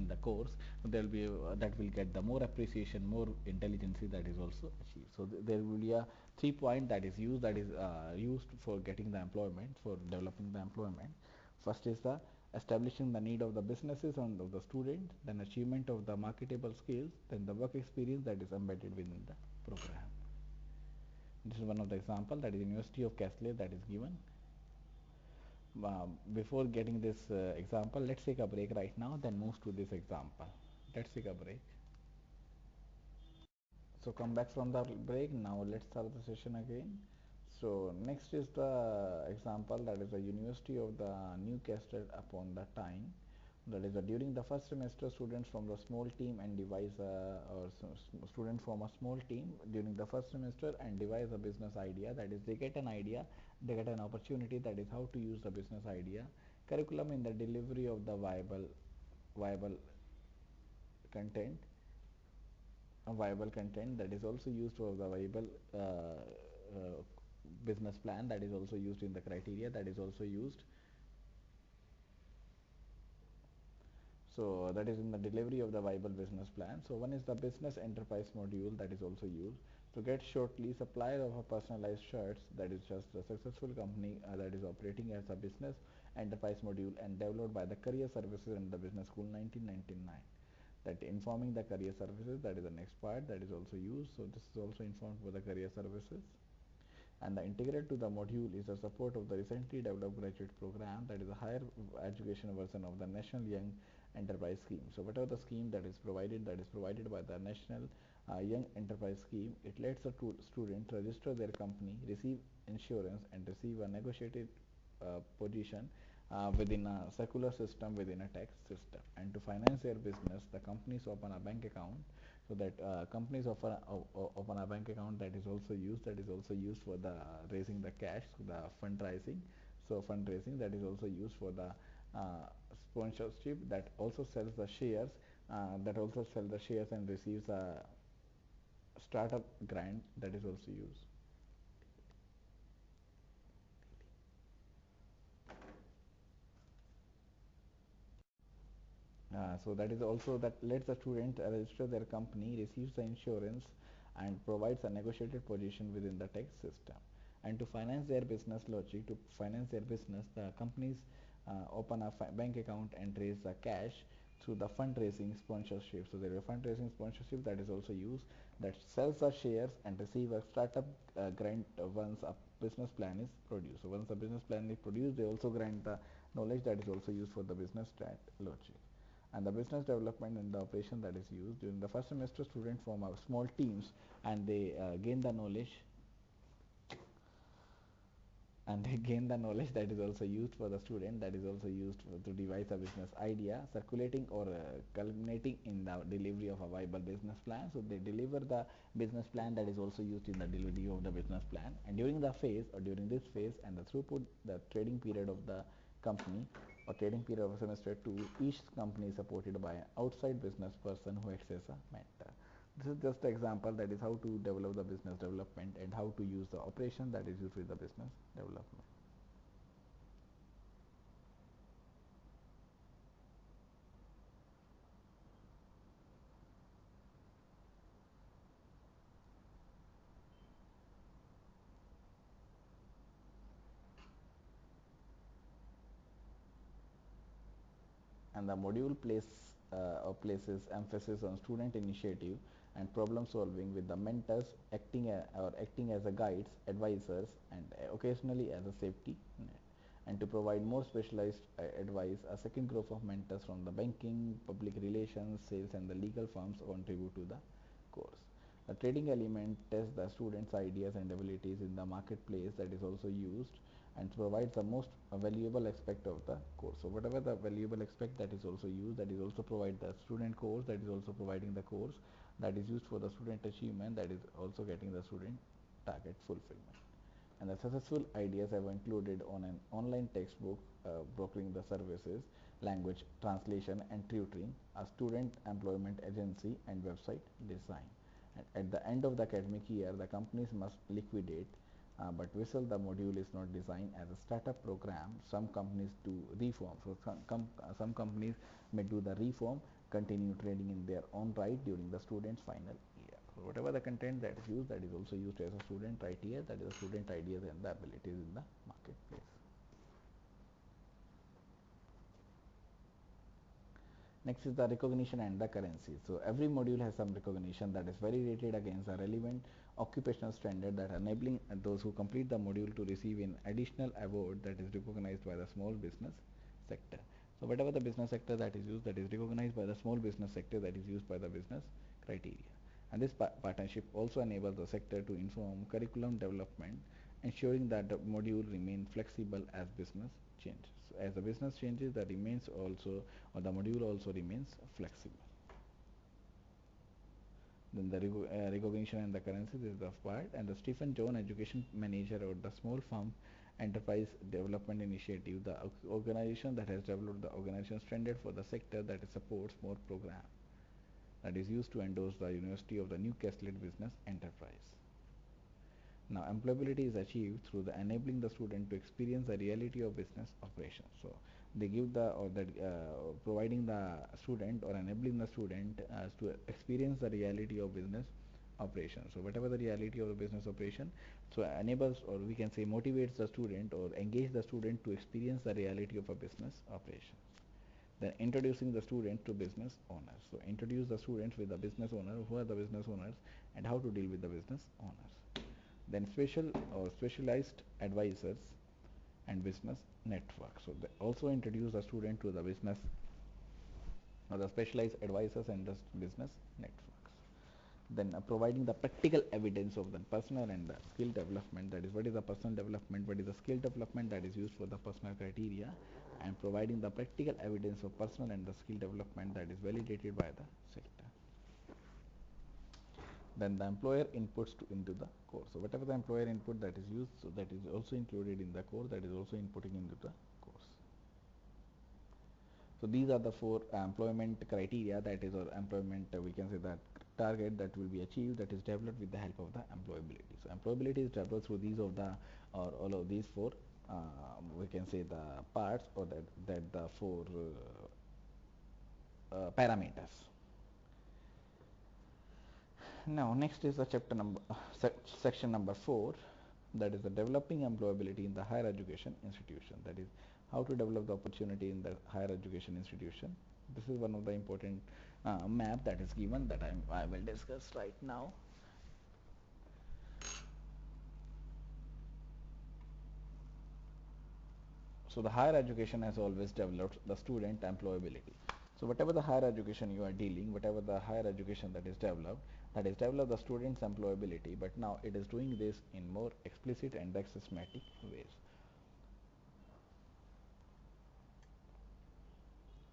the course, there will be that will get the more appreciation, more intelligence that is also achieved. So there will be a 3 point that is used, that is used for getting the employment, for developing the employment. First is the establishing the need of the businesses and of the student, then achievement of the marketable skills, then the work experience that is embedded within the program. This is one of the example, that is University of Castle that is given. Before getting this example, let's take a break right now, then move to this example. Let's take a break. So come back from the break. Now let's start the session again. So next is the example, that is the University of the Newcastle upon the Tyne. That is, during the first semester, students from the small team and devise students form a small team during the first semester and devise a business idea. That is, they get an idea, they get an opportunity. That is how to use the business idea. Curriculum in the delivery of the viable content, a viable content that is also used for the viable business plan. That is also used in the criteria. That is also used. So that is in the delivery of the viable business plan. So one is the business enterprise module that is also used to get shortly supplier of a personalized shirts. That is just a successful company that is operating as a business enterprise module and developed by the career services and the business school 1999. That informing the career services, that is the next part that is also used. So this is also informed for the career services. And the integrated to the module is the support of the recently developed graduate program, that is a higher education version of the National Young Enterprise Scheme. So whatever the scheme that is provided by the National Young Enterprise Scheme, it lets the student register their company, receive insurance and receive a negotiated position within a circular system, within a tax system. And to finance their business, the companies open a bank account. So that companies open a bank account, that is also used for the raising the cash, the fundraising. So fundraising, that is also used for the sponsorship, that also sells the shares, and receives a startup grant, that is also used. So that is also that lets the student register their company, receives the insurance and provides a negotiated position within the tax system. And to finance their business logic, to finance their business, the companies open a bank account and raise the cash through the fundraising sponsorship. So there is a fundraising sponsorship that is also used, that sells the shares and receive a startup grant once a business plan is produced. So once the business plan is produced, they also grant the knowledge that is also used for the business strat logic. And the business development and the operation that is used during the first semester, students form small teams and they gain the knowledge, that is also used for the student, that is also used to devise a business idea, circulating or culminating in the delivery of a viable business plan. So they deliver the business plan, that is also used in the delivery of the business plan. And during the phase, or during this phase and the throughput, the trading period of the company or trading period of semester 2, each company is supported by an outside business person who acts as a mentor. This is just an example, that is how to develop the business development and how to use the operation that is used with the business development. And the module places emphasis on student initiative and problem solving, with the mentors acting as a guides, advisors, and occasionally as a safety net. And to provide more specialized advice, a second group of mentors from the banking, public relations, sales, and the legal firms contribute to the course. The trading element tests the students' ideas and abilities in the marketplace, that is also used, and provides the most valuable aspect of the course. So whatever the valuable aspect, that is also used, that is also provide the student course, that is also providing the course that is used for the student achievement, that is also getting the student target fulfillment. And the successful ideas have included on an online textbook, brokering the services, language translation and tutoring, a student employment agency, and website design. And at the end of the academic year, the companies must liquidate, but Whistle, the module is not designed as a startup program. Some companies do reform. So some companies may do the reform, continue trading in their own right during the student's final year. So whatever the content that is used, that is also used as a student idea, that is a student ideas and the abilities in the marketplace. Next is the recognition and the currency. So every module has some recognition that is very rated against a relevant occupational standard, that enabling those who complete the module to receive an additional award that is recognized by the small business sector. So whatever the business sector that is used, that is recognized by the small business sector, that is used by the business criteria. And this partnership also enables the sector to inform curriculum development, ensuring that the module remain flexible as business changes. So as the business changes, the remains also, or the module also remains flexible. Then the recognition and the currency, this is the part, and the Stephen John Education Manager or the Small Farm Enterprise Development Initiative, the organization that has developed the organization standard for the sector that supports more program that is used to endorse the University of the Newcastle Business Enterprise. Now, employability is achieved through the enabling the student to experience the reality of business operations. So, they give the or that providing the student or enabling the student to experience the reality of business operation. So, whatever the reality of the business operation, so enables, or we can say motivates the student or engage the student to experience the reality of a business operation. Then introducing the student to business owners. So, introduce the students with the business owner, who are the business owners and how to deal with the business owners. Then special or specialized advisors and business network. So they also introduce the student to the business or the specialized advisors and the business networks. Then providing the practical evidence of the personal and the skill development, that is what is the personal development, what is the skill development that is used for the personal criteria, and providing the practical evidence of personal and the skill development that is validated by the sector. Then the employer inputs into the course. So whatever the employer input that is used, so that is also included in the course, that is also inputting into the course. So these are the four employment criteria, that is, or employment we can say that target that will be achieved, that is developed with the help of the employability. So employability is developed through these of the, or all of these four we can say the parts, or that the four parameters. Now next is the chapter number section number 4, that is the developing employability in the higher education institution, that is how to develop the opportunity in the higher education institution. This is one of the important map that is given, that I will discuss right now. So the higher education has always developed the student employability. So whatever the higher education you are dealing, whatever the higher education that is developed the student's employability, but now it is doing this in more explicit and systematic ways,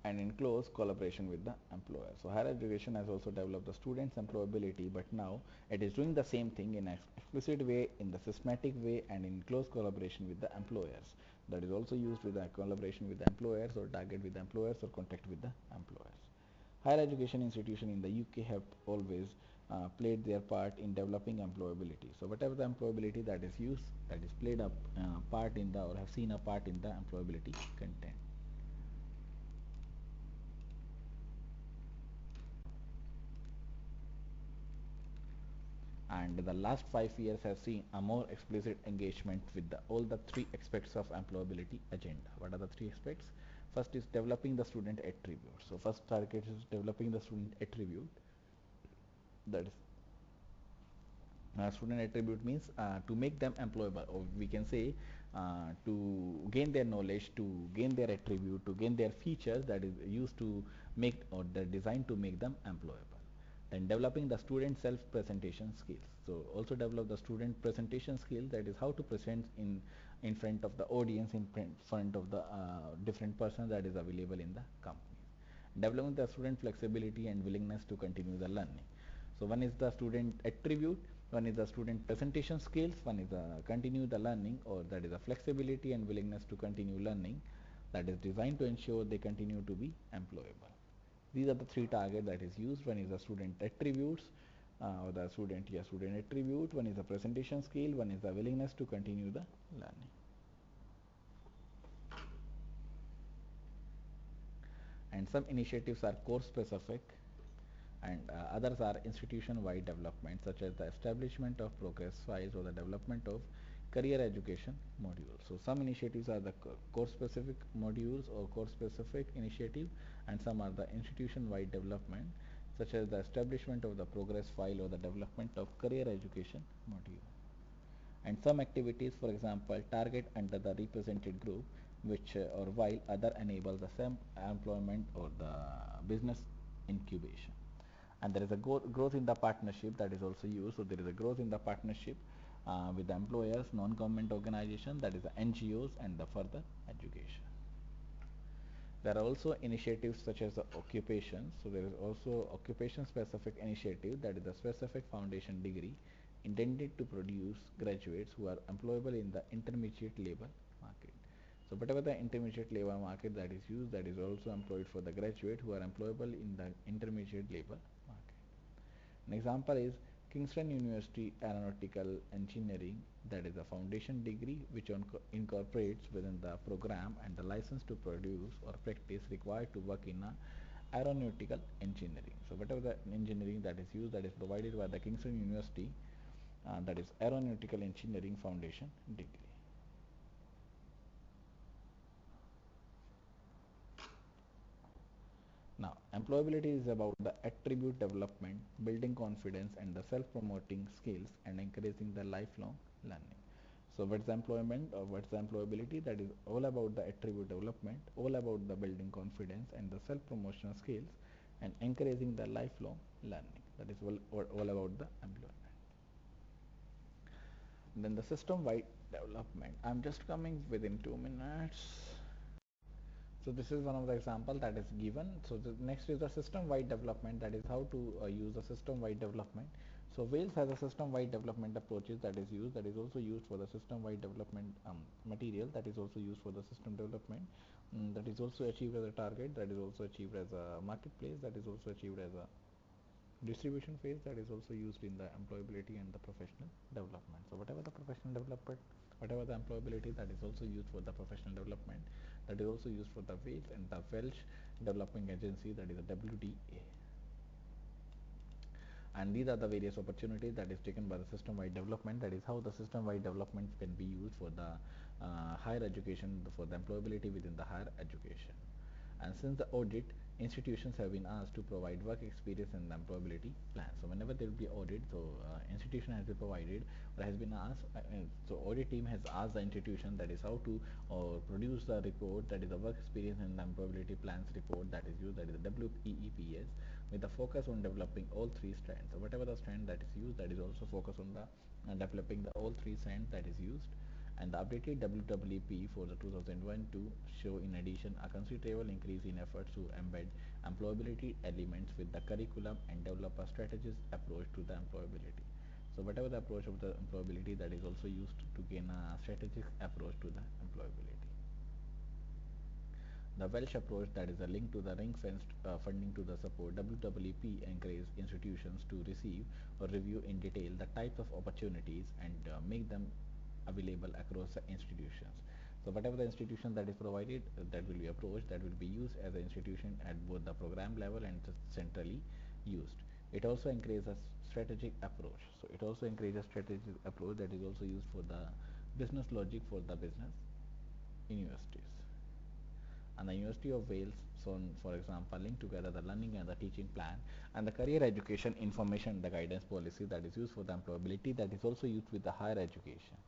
and in close collaboration with the employer. So higher education has also developed the student's employability, but now it is doing the same thing in an explicit way, in the systematic way, and in close collaboration with the employers. That is also used with the collaboration with the employers, or target with the employers, or contact with the employers. Higher education institutions in the UK have always played their part in developing employability. So whatever the employability that is used, that is played a part in the, or have seen a part in the employability content. And the last 5 years have seen a more explicit engagement with all the three aspects of employability agenda. What are the three aspects? First is developing the student attribute. So first target is developing the student attribute. That is student attribute means to make them employable, or we can say to gain their knowledge, to gain their attribute, to gain their features, that is used to make, or the designed to make them employable. Then developing the student self presentation skills. So also develop the student presentation skill, that is how to present in front of the audience, in front of the different persons that is available in the company. Developing the student flexibility and willingness to continue the learning. So one is the student attribute, one is the student presentation skills, one is the continue the learning, or that is the flexibility and willingness to continue learning, that is designed to ensure they continue to be employable. These are the three targets that is used. One is the student attributes, or the student attribute, one is the presentation skill, one is the willingness to continue the learning. And some initiatives are course specific, and others are institution-wide development, such as the establishment of progress files or the development of career education modules. So some initiatives are the course-specific modules or course-specific initiative, and some are the institution-wide development, such as the establishment of the progress file or the development of career education module. And some activities, for example, target under the represented group, which or while other enable the same employment or the business incubation. And there is a growth in the partnership that is also used. So there is a growth in the partnership with the employers, non-government organization, that is the NGOs, and the further education. There are also initiatives such as the occupation. So there is also occupation specific initiative, that is a specific foundation degree intended to produce graduates who are employable in the intermediate labor market. So whatever the intermediate labor market that is used, that is also employed for the graduate who are employable in the intermediate labor market. An example is Kingston University Aeronautical Engineering, that is a foundation degree which incorporates within the program and the license to produce or practice required to work in aeronautical engineering. So whatever the engineering that is used, that is provided by the Kingston University, that is Aeronautical Engineering Foundation degree. Now, employability is about the attribute development, building confidence and the self-promoting skills and encouraging the lifelong learning. So what's the employment or what's the employability? That is all about the attribute development, all about the building confidence and the self-promotional skills and encouraging the lifelong learning. That is all about the employment. Then the system-wide development. I'm just coming within 2 minutes. So this is one of the example that is given. So the next is the system-wide development, that is how to use the system-wide development. So Wales has a system-wide development approaches that is used, that is also used for the system-wide development material, that is also used for the system development, that is also achieved as a target, that is also achieved as a marketplace, that is also achieved as a distribution phase, that is also used in the employability and the professional development. So whatever the professional development, whatever the employability, that is also used for the professional development, that is also used for the Wales and the Welsh Developing Agency, that is the WDA. And these are the various opportunities that is taken by the system-wide development. That is how the system-wide development can be used for the higher education, for the employability within the higher education. And since the audit, institutions have been asked to provide work experience and employability plans. So whenever there will be audit, so institution has been provided or has been asked, so audit team has asked the institution, that is how to produce the report, that is the work experience and employability plans report, that is used, that is the WEEPS, with the focus on developing all three strands. So whatever the strand that is used, that is also focus on the developing the all three strands that is used. And the updated WWP for the 2001 to show in addition a considerable increase in efforts to embed employability elements with the curriculum and develop a strategist approach to the employability. So whatever the approach of the employability, that is also used to gain a strategic approach to the employability. The Welsh approach, that is a link to the ring-fenced funding to the support. WWP encourages institutions to receive or review in detail the types of opportunities and make them available across the institutions. So whatever the institution that is provided, that will be approached, that will be used as an institution at both the program level and centrally used. It also encourages a strategic approach. So it also encourages strategic approach that is also used for the business logic for the business universities. And the University of Wales, so for example, link together the learning and the teaching plan and the career education information, the guidance policy that is used for the employability, that is also used with the higher education.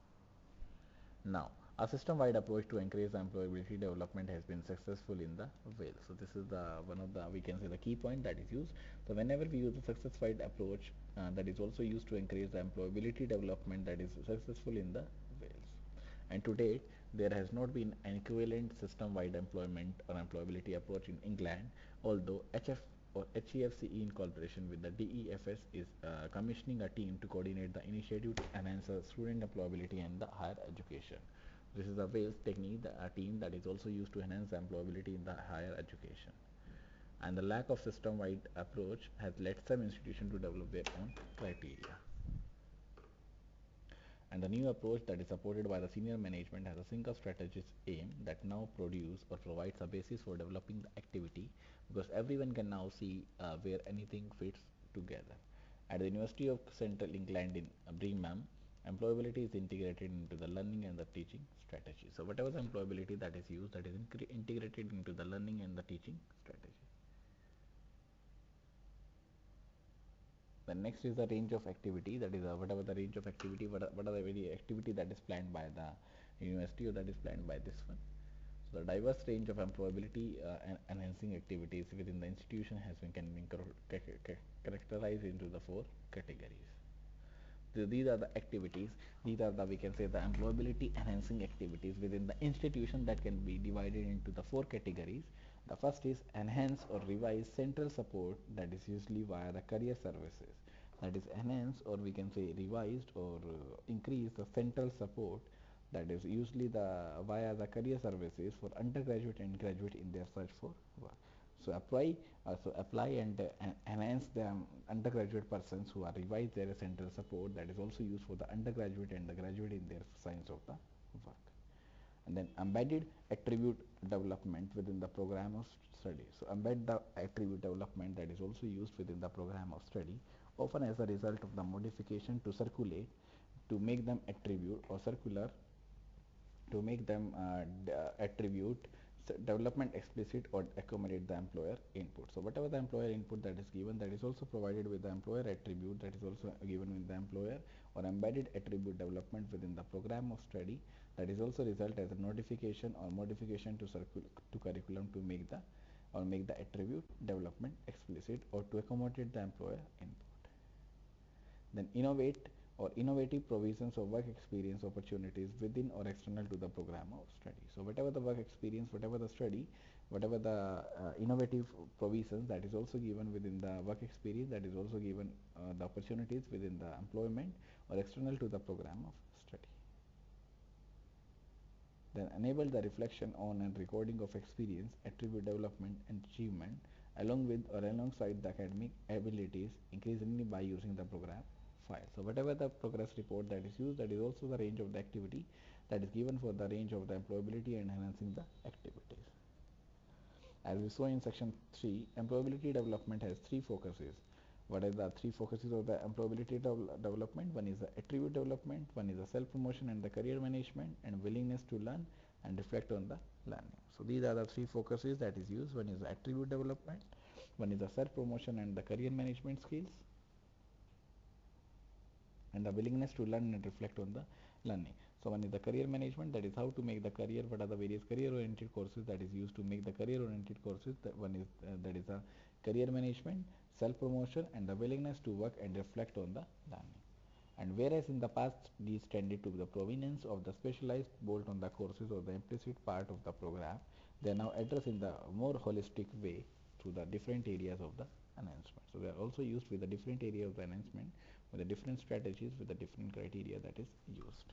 Now, a system-wide approach to increase the employability development has been successful in the Wales. So this is the one of the, we can say, the key point that is used. So whenever we use the success-wide approach, that is also used to increase the employability development, that is successful in the Wales. And to date, there has not been an equivalent system-wide employment or employability approach in England, although HF or HEFCE in collaboration with the DEFS is commissioning a team to coordinate the initiative to enhance student employability and the higher education. This is the Wales technique, a team that is also used to enhance the employability in the higher education. And the lack of system-wide approach has led some institutions to develop their own criteria. And the new approach that is supported by the senior management has a single strategist aim that now produce or provides a basis for developing the activity, because everyone can now see where anything fits together. At the University of Central England in Birmingham, employability is integrated into the learning and the teaching strategy. So whatever the employability that is used, that is integrated into the learning and the teaching strategy. The next is the range of activity, that is whatever the range of activity, what are the very activity that is planned by the university or that is planned by this one. So the diverse range of employability and enhancing activities within the institution has been characterized into the four categories. these are the activities. These are the, we can say, the employability enhancing activities within the institution that can be divided into the four categories. The first is enhance or revise central support, that is usually via the career services. That is enhance, or we can say revised or increase the central support, that is usually the via the career services for undergraduate and graduate in their search for work. So apply and enhance the undergraduate persons who are revise their central support, that is also used for the undergraduate and the graduate in their science of the work. And then embedded attribute development within the program of study. So embed the attribute development, that is also used within the program of study, often as a result of the modification to circulate to make them attribute, or circular to make them attribute development explicit or accommodate the employer input. So whatever the employer input that is given, that is also provided with the employer attribute, that is also given with the employer, or embedded attribute development within the program of study, that is also result as a notification or modification to curriculum to make the attribute development explicit or to accommodate the employer input. Then innovate or innovative provisions of work experience opportunities within or external to the program of study. So whatever the work experience, whatever the study, whatever the innovative provisions that is also given within the work experience, that is also given the opportunities within the employment or external to the program of study. Then enable the reflection on and recording of experience, attribute development and achievement along with or alongside the academic abilities increasingly by using the program file. So whatever the progress report that is used, that is also the range of the activity that is given for the range of the employability and enhancing the activities. As we saw in section 3, employability development has three focuses. What are the three focuses of the employability development? One is the attribute development, one is the self-promotion and the career management, and willingness to learn and reflect on the learning. So these are the three focuses that is used. One is the attribute development, one is the self-promotion and the career management skills, and the willingness to learn and reflect on the learning. So one is the career management, that is how to make the career, what are the various career oriented courses that is used to make the career oriented courses. That one is that is a career management, self promotion, and the willingness to work and reflect on the learning. And whereas in the past these tended to the provenance of the specialized bolt on the courses or the implicit part of the program, they are now addressed in the more holistic way through the different areas of the enhancement. So they are also used with the different area of the enhancement, with the different strategies, with the different criteria that is used.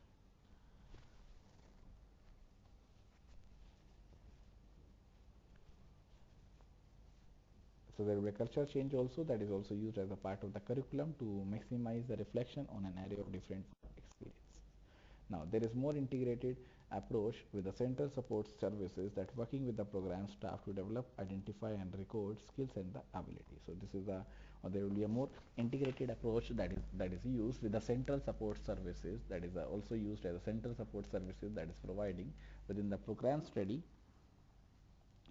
So there will be a culture change also, that is also used as a part of the curriculum to maximize the reflection on an array of different experiences. Now there is more integrated approach with the central support services that working with the program staff to develop, identify and record skills and the ability. So this is the, or there will be a more integrated approach that is used with the central support services, that is also used as a central support services that is providing within the program study.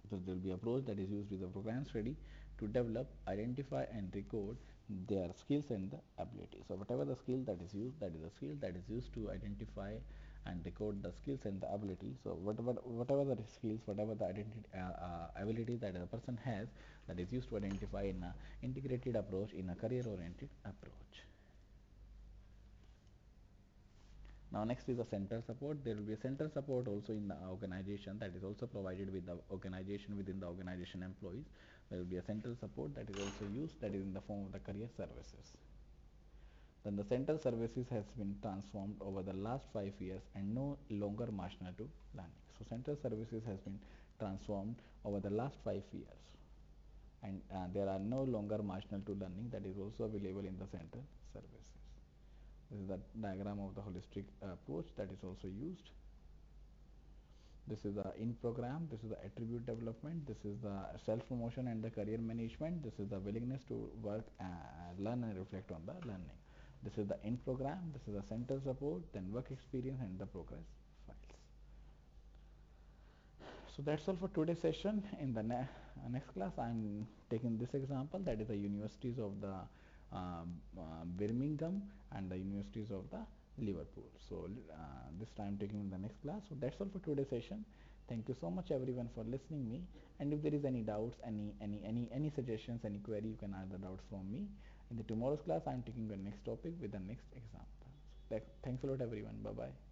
So there will be approach that is used with the program study to develop, identify and record their skills and the ability. So whatever the skill that is used, that is the skill that is used to identify and record the skills and the ability. So whatever the skills, whatever the identity ability that a person has, that is used to identify in a integrated approach, in a career oriented approach. Now next is the central support. There will be a central support also in the organization, that is also provided with the organization, within the organization employees. There will be a central support that is also used, that is in the form of the career services. Then the central services has been transformed over the last 5 years and no longer marginal to learning. So central services has been transformed over the last 5 years and there are no longer marginal to learning, that is also available in the central services. This is the diagram of the holistic approach that is also used. This is the in program, this is the attribute development, this is the self promotion and the career management, this is the willingness to work, learn and reflect on the learning. This is the in program, this is the central support, then work experience and the progress files. So that's all for today's session. In the next class I am taking this example, that is the universities of the Birmingham and the universities of the Liverpool. So this time taking in the next class. So that's all for today's session. Thank you so much everyone for listening me, and if there is any doubts, any suggestions, any query, you can ask the doubts from me. In the tomorrow's class I am taking the next topic with the next example. Thanks a lot everyone. Bye bye.